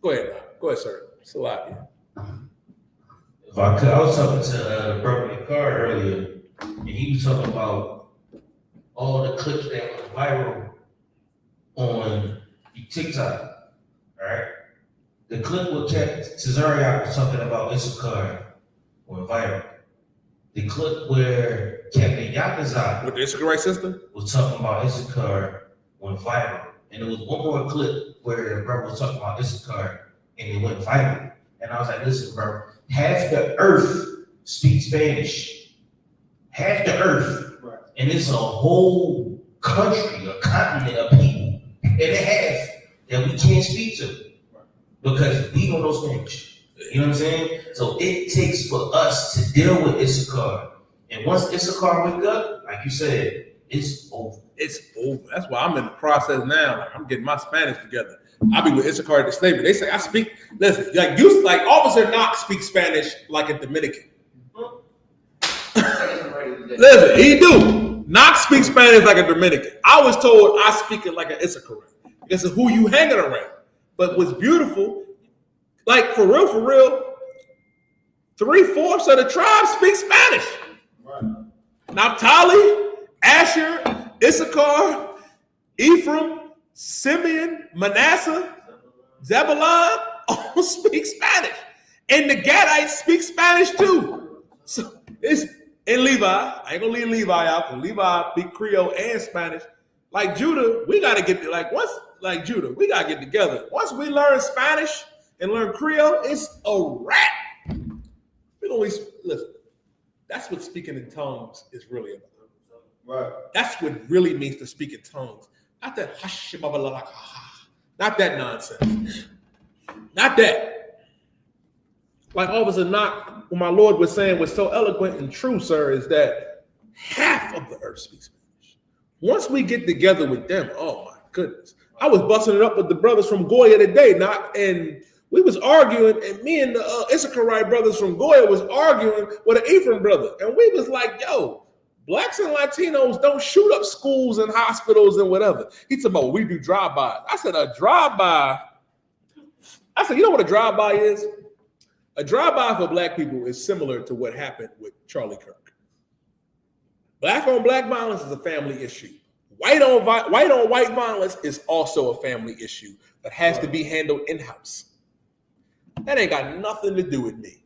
ahead, sir. It's a lot here. If I could, I was talking to Brother McCarr earlier, and he was talking about all the clips that went viral on TikTok, all right? The clip with Tazariak was talking about Issachar went viral. The clip where Captain Yakazak with the Issacharite system was talking about Issachar went viral. And there was one more clip where the brother was talking about Issachar and it went viral. And I was like, listen, bro, half the earth speaks Spanish. Half the earth. Right. And it's a whole country, a continent of people and a half that we can't speak to because we don't know Spanish. You know what I'm saying? So it takes for us to deal with Issachar. And once Issachar wake up, like you said, it's over. It's over. That's why I'm in the process now. Like I'm getting my Spanish together. I be with Issachar at the slavery. They say I speak. Listen, like Officer Knox speaks Spanish like a Dominican. Listen, he do. Knox speaks Spanish like a Dominican. I was told I speak it like an Issachar. This is who you hanging around. But what's beautiful, like for real, 3/4 of the tribe speak Spanish. Right. Naphtali, Asher, Issachar, Ephraim, Simeon, Manasseh, Zebulun all speak Spanish. And the Gadites speak Spanish too. So it's in Levi. I ain't gonna leave Levi out because Levi speak Creole and Spanish. Like Judah, we gotta get we gotta get together. Once we learn Spanish and learn Creole, it's a wrap. We always listen. That's what speaking in tongues is really about. Right. That's what really means to speak in tongues. Not that not that nonsense. Not that. Like Officer Knock, what my Lord was saying was so eloquent and true, sir, is that half of the earth speaks Spanish. Once we get together with them, oh my goodness. I was busting it up with the brothers from Goya today, and we was arguing, and me and the Issacharite brothers from Goya was arguing with an Ephraim brother, and we was like, yo, Blacks and Latinos don't shoot up schools and hospitals and whatever. He said, well, we do drive-bys. I said, a drive-by? I said, you know what a drive-by is? A drive-by for black people is similar to what happened with Charlie Kirk. Black on black violence is a family issue. White on white violence is also a family issue that has to be handled in-house. That ain't got nothing to do with me.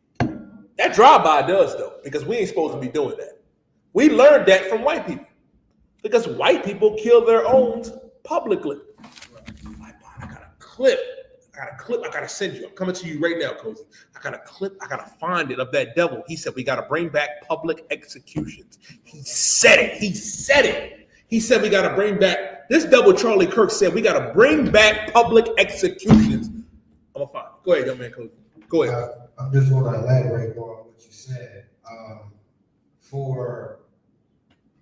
That drive-by does, though, because we ain't supposed to be doing that. We learned that from white people because white people kill their own publicly. I got a clip. I got to send you. I'm coming to you right now, Cozy. I got a clip. I got to find it of that devil. He said, we got to bring back public executions. He said it. He said, we got to bring back, this devil Charlie Kirk said, we got to bring back public executions. I'm going to find it. Go ahead, young man, Cozy. Go ahead. I just want to elaborate more on what you said.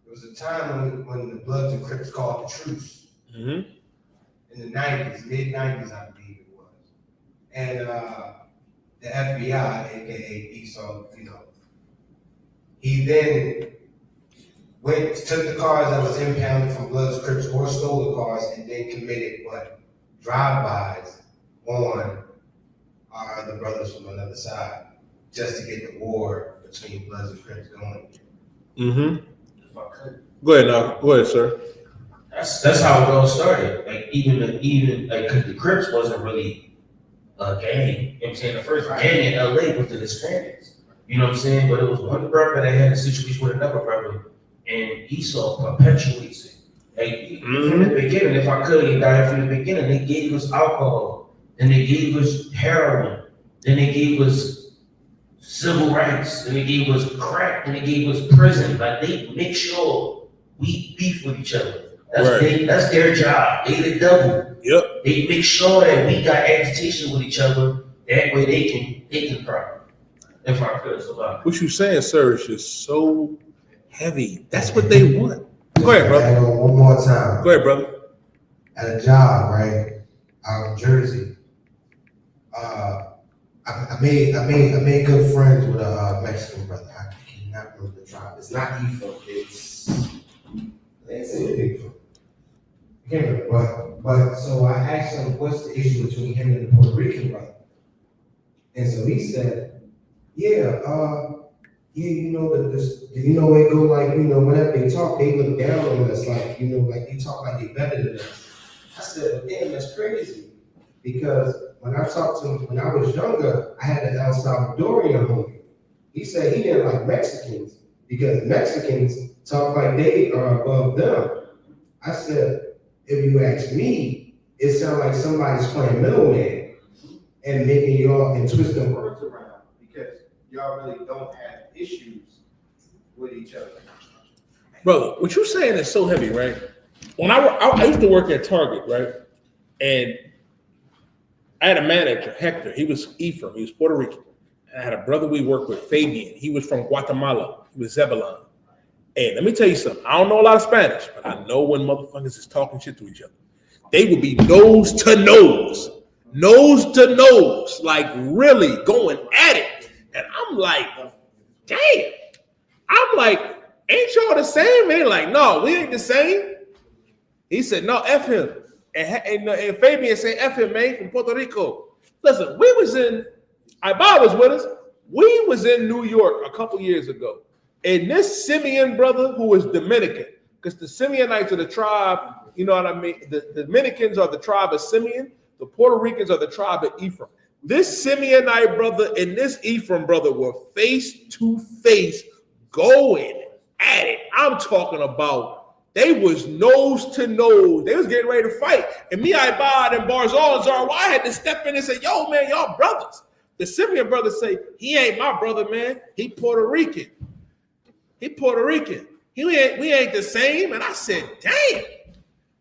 There was a time when the Bloods and Crips called the truce. In the 90s, mid-90s, I believe it was. And the FBI, aka Esau, he then took the cars that was impounded from Bloods, Crips, or stole the cars, and then committed drive-bys on the brothers from another side, just to get the war between Bloods and Crips going. Go ahead now. Go ahead, sir. That's how it all started. Like even because the Crips wasn't really a gang. You know what I'm saying? The first gang in LA was the Hispanics. You know what I'm saying? But it was one brother that had a situation with another brother, and Esau perpetuates it. Like from the beginning, if I could, from the beginning, they gave us alcohol, then they gave us heroin, then they gave us civil rights, then they gave us crack, then they gave us prison. Like they make sure we beef with each other. That's their job. They the devil. Yep. They make sure that we got agitation with each other. That way they can profit. If I could survive. What you saying, sir, is just so heavy. That's what they want. Go ahead, brother. One more time. Go ahead, brother. At a job, right, out in Jersey, I made good friends with a Mexican brother. I cannot remember the tribe. It's not I can't remember. But so I asked him, what's the issue between him and the Puerto Rican brother? And so he said, it go like, whenever they talk, they look down on us like, like they talk like they better than us. I said, damn, that's crazy. Because when I talked to him when I was younger, I had an El Salvadorian homie. He said he didn't like Mexicans because Mexicans talk like they are above them. I said, if you ask me, it sounds like somebody's playing middleman and making y'all and twisting words around because y'all really don't have issues with each other. Brother, what you're saying is so heavy, right? When I used to work at Target, right? And I had a manager, Hector. He was Ephraim. He was Puerto Rican. I had a brother we worked with, Fabian. He was from Guatemala. He was Zebulon. And let me tell you something. I don't know a lot of Spanish, but I know when motherfuckers is talking shit to each other. They would be nose to nose, like really going at it. And I'm like, damn. I'm like, ain't y'all the same? And they're like, no, we ain't the same. He said, no, F him. And Fabian said, F him, man, from Puerto Rico. Listen, we was in, Ibar was with us. We was in New York a couple years ago. And this Simeon brother who was Dominican, because the Simeonites are the tribe, you know what I mean? The Dominicans are the tribe of Simeon. The Puerto Ricans are the tribe of Ephraim. This Simeonite brother and this Ephraim brother were face to face going at it. I'm talking about they was nose to nose. They was getting ready to fight. And me, Ibad, and Barzal and Zarwa had to step in and say, yo, man, y'all brothers. The Simeon brother say, he ain't my brother, man. He Puerto Rican. He Puerto Rican. We ain't the same. And I said, damn.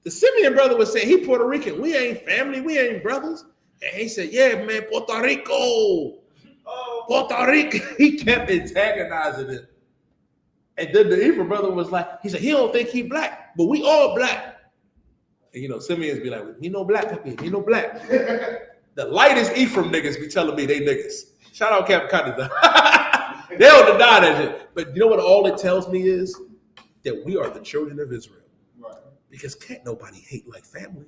The Simeon brother was saying, he Puerto Rican. We ain't family. We ain't brothers. And he said, yeah, man, Puerto Rico. Puerto Rico. He kept antagonizing it. And then the Ephraim brother was like, he said, he don't think he black, but we all black. And you know, Simeons be like, he no black, puppy. He no black. The lightest Ephraim niggas be telling me they niggas. Shout out Captain Canada. They don't deny that shit. But you know what all it tells me is? That we are the children of Israel. Right. Because can't nobody hate like family.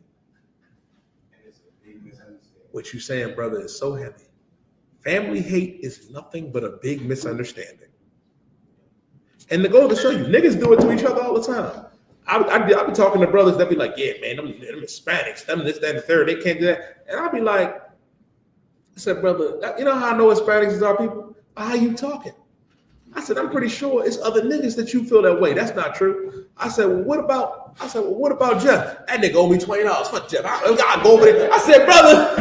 What you saying, brother, is so heavy. Family hate is nothing but a big misunderstanding. And to go to show you, niggas do it to each other all the time. I be talking to brothers that be like, yeah, man, them Hispanics, them this, that, and the third, they can't do that. And I'll be like, I said, brother, you know how I know Hispanics is our people? How you talking? I said, I'm pretty sure it's other niggas that you feel that way. That's not true. I said, well, what about Jeff? That nigga owe me $20. Fuck Jeff. I go over there. I said, brother,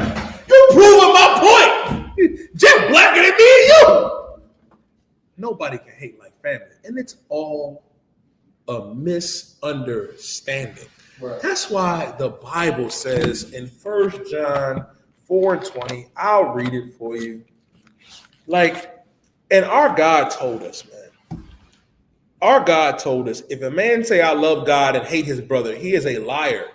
you proving my point. Jeff blacker than me and you. Nobody can hate like family. And it's all a misunderstanding. Right. That's why the Bible says in 1 John 4:20, I'll read it for you. And our God told us, man. Our God told us, if a man say, I love God and hate his brother, he is a liar.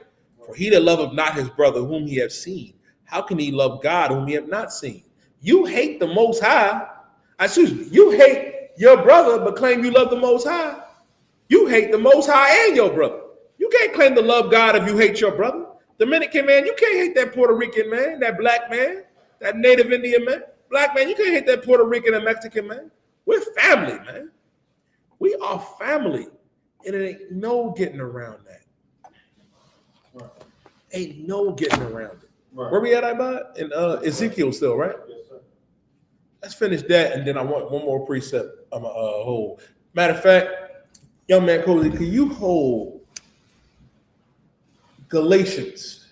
For he that loveth not his brother whom he hath seen, how can he love God whom he hath not seen? You hate the Most High. You hate your brother, but claim you love the Most High. You hate the Most High and your brother. You can't claim to love God if you hate your brother. Dominican man, you can't hate that Puerto Rican man, that black man, that Native Indian man. Black man, you can't hate that Puerto Rican and Mexican man. We're family, man. We are family. And it ain't no getting around that. Right. Ain't no getting around it. Right. Where we at, Ibad? In Ezekiel still, right? Yes, sir. Let's finish that, and then I want one more precept I'm going to hold. Matter of fact, young man Cozy, can you hold Galatians?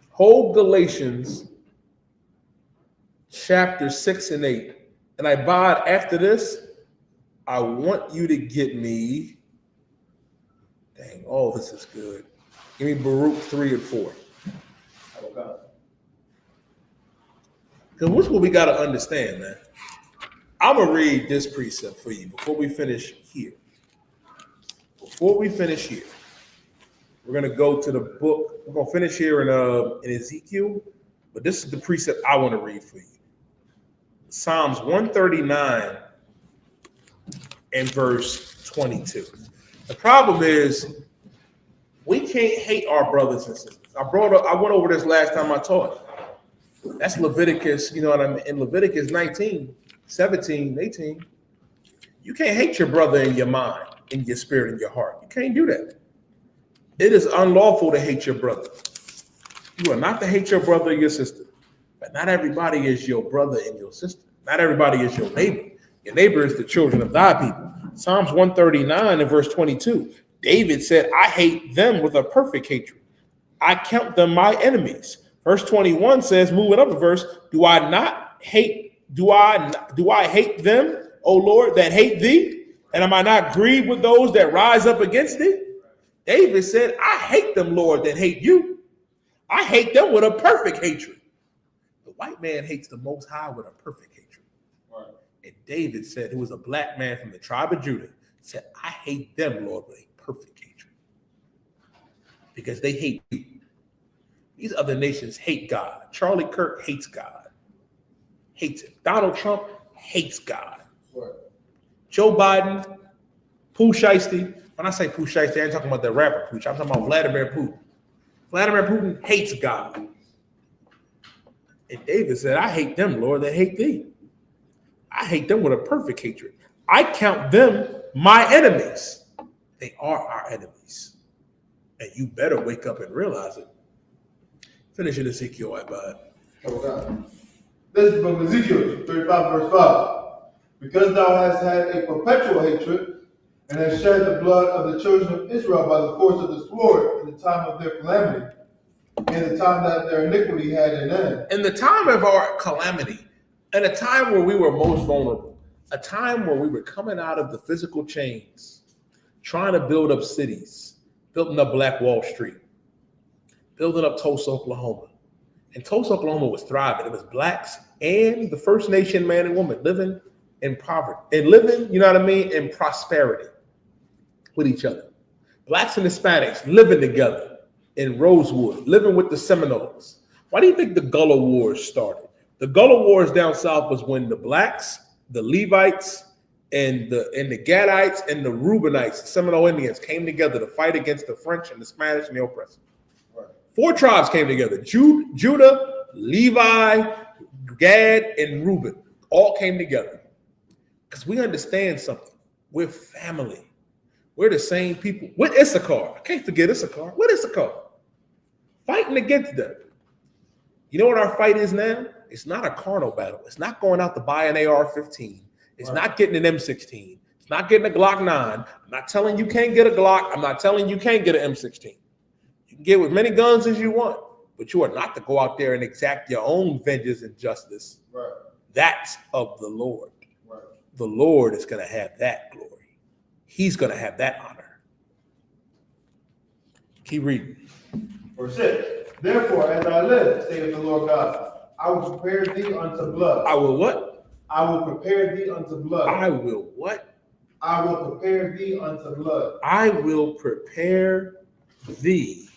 Hold Galatians chapter 6 and 8. And Ibad, after this, I want you to get me, dang, oh, this is good. Give me Baruch 3 and 4. Because what's what we got to understand, man. I'm going to read this precept for you before we finish here. Before we finish here, we're going to go to the book. We're going to finish here in Ezekiel, but this is the precept I want to read for you. Psalms 139 and verse 22. The problem is we can't hate our brothers and sisters. I went over this last time I taught. That's Leviticus, you know what I mean? In Leviticus 19, 17, 18, you can't hate your brother in your mind, in your spirit, in your heart. You can't do that. It is unlawful to hate your brother. You are not to hate your brother or your sister. But not everybody is your brother and your sister. Not everybody is your neighbor. Your neighbor is the children of thy people. Psalms 139 and verse 22. David said, I hate them with a perfect hatred. I count them my enemies. Verse 21 says, moving up a verse, do I hate them, O Lord, that hate thee? And am I not grieved with those that rise up against thee? David said, I hate them, Lord, that hate you. I hate them with a perfect hatred. The white man hates the Most High with a perfect hatred. Right. And David said, who was a black man from the tribe of Judah, said, I hate them, Lord, with a perfect hatred. Because they hate you. These other nations hate God. Charlie Kirk hates God. Hates him. Donald Trump hates God. Right. Joe Biden, Pooh Shiesty. When I say Pooh Shiesty, I ain't talking about the rapper Pooh. I'm talking about Vladimir Putin. Vladimir Putin hates God. And David said, I hate them, Lord, they hate thee. I hate them with a perfect hatred. I count them my enemies. They are our enemies. And you better wake up and realize it. Finish it, Ezekiel, I bud. This is from Ezekiel 35, verse 5. Because thou hast had a perpetual hatred, and hast shed the blood of the children of Israel by the force of the sword in the time of their calamity, in the time that their iniquity had an end. In the time of our calamity, in a time where we were most vulnerable, a time where we were coming out of the physical chains, trying to build up cities, building up Black Wall Street, building up Tulsa, Oklahoma. And Tulsa, Oklahoma was thriving. It was blacks and the First Nation man and woman living in poverty and living, you know what I mean, in prosperity with each other. Blacks and Hispanics living together in Rosewood, living with the Seminoles. Why do you think the Gullah Wars started? The Gullah Wars down south was when the blacks, the Levites, and the Gadites and the Reubenites, the Seminole Indians, came together to fight against the French and the Spanish and the oppressors. Right. 4 tribes came together: Judah, Levi, Gad, and Reuben. All came together because we understand something. We're family. We're the same people. With Issachar, I can't forget Issachar. With Issachar, fighting against them. You know what our fight is now? It's not a carnal battle. It's not going out to buy an AR-15. It's not getting an M16. It's not getting a Glock 9. I'm not telling you can't get a Glock. I'm not telling you can't get an M16. You can get as many guns as you want, but you are not to go out there and exact your own vengeance and justice. Right. That's of the Lord. Right. The Lord is going to have that glory. He's going to have that honor. Keep reading. Verse 6. Therefore, as I live, saith the Lord God, I will prepare thee unto blood. I will what? I will prepare thee unto blood. I will what? I will prepare thee unto blood. I will prepare thee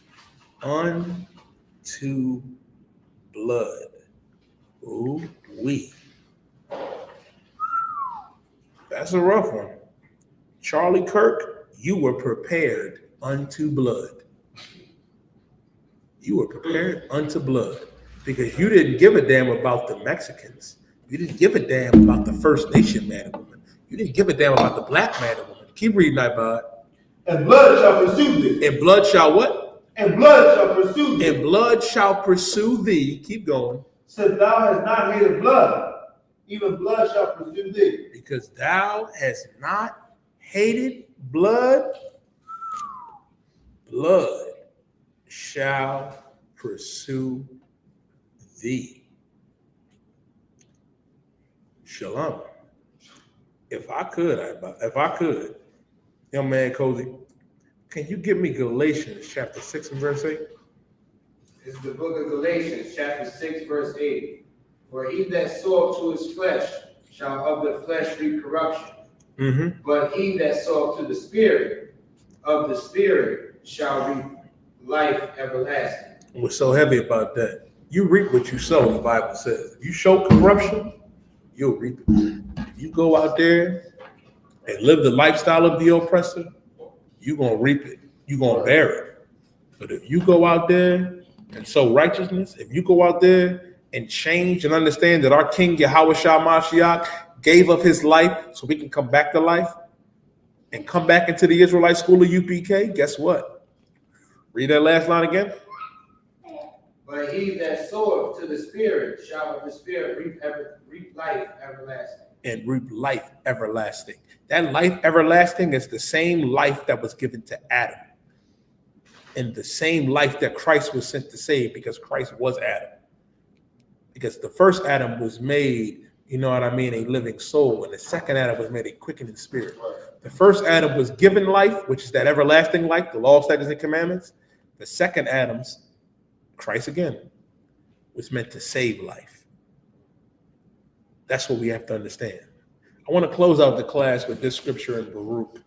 unto blood. Ooh, wee. That's a rough one. Charlie Kirk, you were prepared unto blood. You were prepared unto blood because you didn't give a damn about the Mexicans. You didn't give a damn about the First Nation man and woman. You didn't give a damn about the black man and woman. Keep reading, Ibad. And blood shall pursue thee. And blood shall what? And blood shall pursue thee. And blood shall pursue thee. Keep going. Since thou hast not hated blood, even blood shall pursue thee. Because thou hast not hated blood, blood shall pursue thee. Shalom. If I could, young man Cozy, can you give me Galatians chapter 6 and verse 8? This is the book of Galatians, chapter 6, verse 8. For he that soweth to his flesh shall of the flesh reap corruption. Mm-hmm. But he that soweth to the Spirit, of the Spirit shall reap life everlasting. We're so heavy about that. You reap what you sow, the Bible says. If you show corruption, you'll reap it. If you go out there and live the lifestyle of the oppressor, you're going to reap it. You're going to bear it. But if you go out there and sow righteousness, if you go out there and change and understand that our King Yahweh Shah Mashiach gave up his life so we can come back to life and come back into the Israelite school of UPK, guess what? Read that last line again. But he that soweth to the Spirit shall of the Spirit reap life everlasting. And reap life everlasting. That life everlasting is the same life that was given to Adam. And the same life that Christ was sent to save, because Christ was Adam. Because the first Adam was made, you know what I mean, a living soul. And the second Adam was made a quickening spirit. The first Adam was given life, which is that everlasting life, the law, statutes, and commandments. The second Adam's Christ again was meant to save life. That's what we have to understand. I want to close out the class with this scripture in Baruch,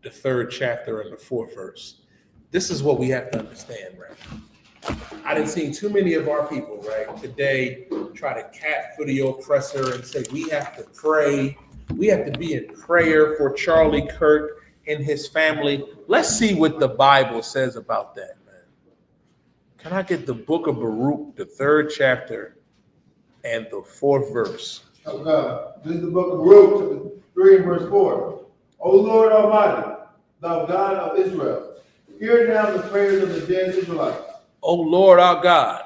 the 3rd chapter and the 4th verse. This is what we have to understand, right? I done seen too many of our people, right, today try to cat for the oppressor and say we have to pray. We have to be in prayer for Charlie Kirk and his family. Let's see what the Bible says about that, man. Can I get the book of Baruch, the 3rd chapter and the 4th verse? Okay. This is the book of Baruch, chapter 3 and verse 4. O Lord Almighty, thou God of Israel, hear now the prayers of the dead Israelites. O Lord our God,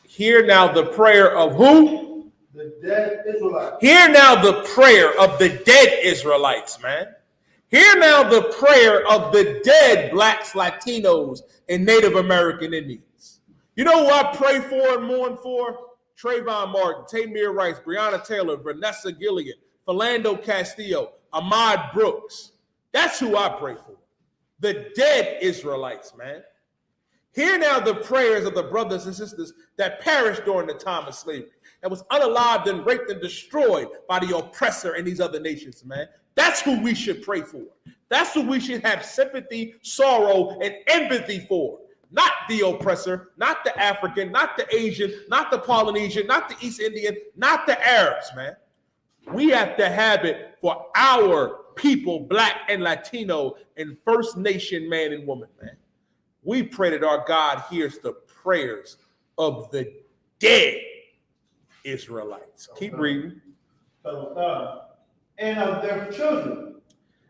hear now the prayer of who? The dead Israelites. Hear now the prayer of the dead Israelites, man. Hear now the prayer of the dead blacks, Latinos, and Native American Indians. You know who I pray for and mourn for? Trayvon Martin, Tamir Rice, Breonna Taylor, Vanessa Gillian, Philando Castillo, Ahmad Brooks. That's who I pray for. The dead Israelites, man. Hear now the prayers of the brothers and sisters that perished during the time of slavery, that was unalived and raped and destroyed by the oppressor in these other nations, man. That's who we should pray for. That's who we should have sympathy, sorrow, and empathy for. Not the oppressor, not the African, not the Asian, not the Polynesian, not the East Indian, not the Arabs, man. We have to have it for our people, black and Latino and First Nation man and woman, man. We pray that our God hears the prayers of the dead Israelites. Keep reading. And of their children.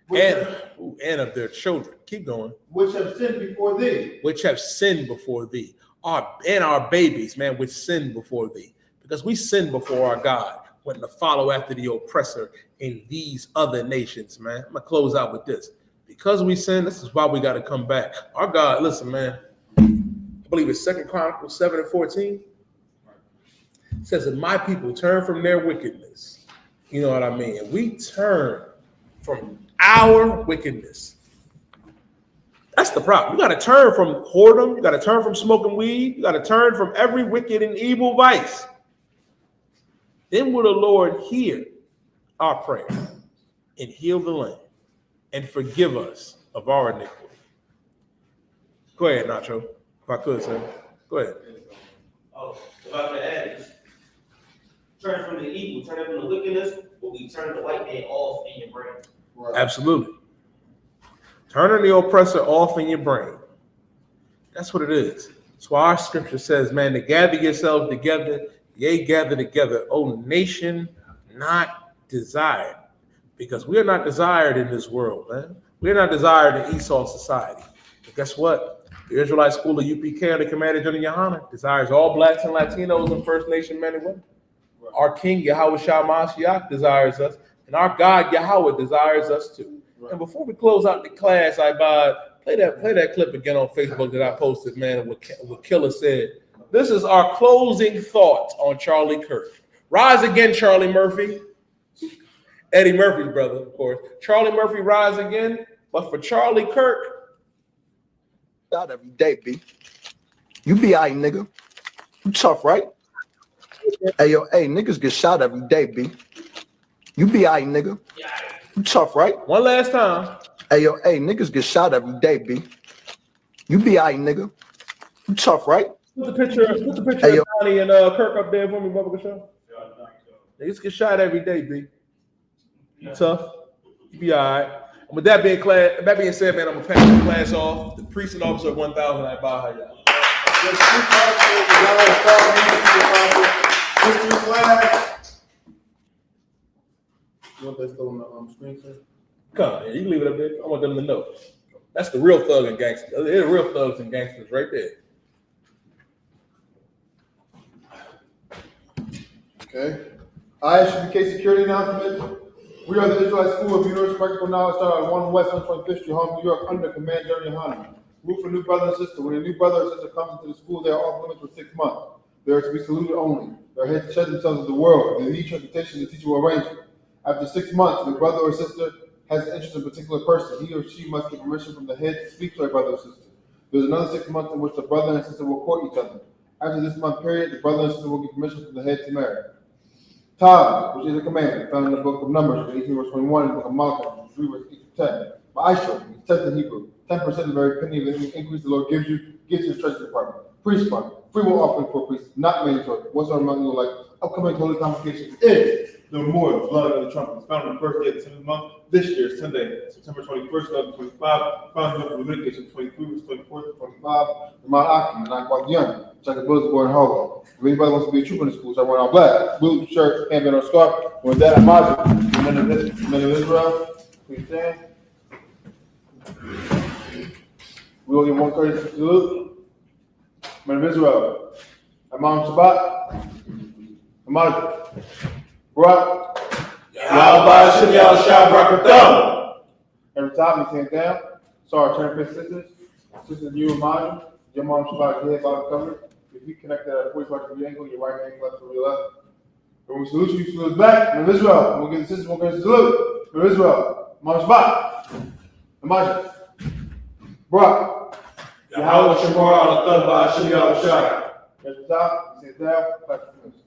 And of their children. Keep going. Which have sinned before thee. Which have sinned before thee. Our babies, man, which sinned before thee. Because we sinned before our God, went to follow after the oppressor in these other nations, man. I'm going to close out with this. Because we sin, this is why we got to come back. Our God, listen, man, I believe it's 2 Chronicles 7 and 14. It says that my people turn from their wickedness. You know what I mean? And we turn from our wickedness. That's the problem. You got to turn from whoredom. You got to turn from smoking weed. You got to turn from every wicked and evil vice. Then will the Lord hear our prayer and heal the land and forgive us of our iniquity. Go ahead, Nacho. If I could, sir. Go ahead. Oh, if I could add this. Turn from the evil, turn from the wickedness, but we turn the white man off in your brain. Right. Absolutely. Turning the oppressor off in your brain. That's what it is. That's why our scripture says, man, to gather yourselves together, yea, gather together, O nation not desired. Because we are not desired in this world, man. We are not desired in Esau society. But guess what? The Israelite school of UPK under Commander General YAHANNA desires all blacks and Latinos and First Nation men and women. Right. Our King Yahweh Shah desires us, and our God Yahweh desires us too. Right. And before we close out the class, I play that clip again on Facebook that I posted, man, what Killer said. This is our closing thoughts on Charlie Kirk. Rise again, Charlie Murphy. Eddie Murphy's brother, of course. Charlie Murphy rise again, but for Charlie Kirk. Out every day, B. You be alright, nigga. You tough, right? Hey, niggas get shot every day, B. You be alright, nigga. You tough, right? One last time. Hey, niggas get shot every day, B. You be alright, nigga. You tough, right? Put the picture of Donnie and Kirk up there for me, Bubba Show. Niggas get shot every day, B. You tough. You be all right. And with that being said, man, I'm gonna pass the class off. The priest and officer of 1,000 at Baja. History class. You want that still on the screen, sir? Come on, you can leave it up there. I want them to know. That's the real thug and gangster. They're the real thugs and gangsters right there. Okay. I.S.U.P.K security announcement. We are the Israelite School of Universal Practical Knowledge, started on 1 West 125th Street, Harlem, New York, under Command General YAHANNA. Rule for new brother and sister. When a new brother or sister comes into the school, they are off limits for 6 months. They are to be saluted only. They are here to shed themselves of the world. They need transportation. The teacher will arrange it. After 6 months, the brother or sister has an interest in a particular person. He or she must get permission from the head to speak to a brother or sister. There's another 6 months in which the brother and sister will court each other. After this month period, the brother and sister will get permission from the head to marry. Tithes, which is a commandment, found in the book of Numbers, 18 verse 21, and the book of Malachi, 3 verse 8 to 10. I.S.U.P.K, tenth in Hebrew, 10% of every penny of the increase the Lord gives you, gives to the treasury department. Priest fund, free will offering for priests, not mandatory. Whatsoever among you like upcoming holy convocations is no more the blowing of the trumpets. Found on the first day of the 7th month, this year, Sunday, September 21st, 2025. Found in the book of Leviticus, 23, verse 24 to 25. The Mount Aki, and Akwagian, check the bullets born in Hollow. If anybody wants to be a trooper in the school, so I wear all black, blue shirt, handband, or scarf. With that, I'm the men of Israel. Please stand. We will give 130 salute. Men of Israel. Imam Shabbat. Imam Barak. Yahweh Shem Yahshua Barakatam. Every time you stand down. Sorry, turn face sisters. Sisters, you and mine. Your mom Shabbat, your head, bottom covered. If you connect that 45 degree angle, your right hand left to your left. When we salute you salute us back. Men of Israel. We'll give the sisters 1 30 salute. Men of Israel. Imam Shabbat. Imam Barak. Yahweh Shem Yahshua Barakatam. Every time you stand down. Clap your hands.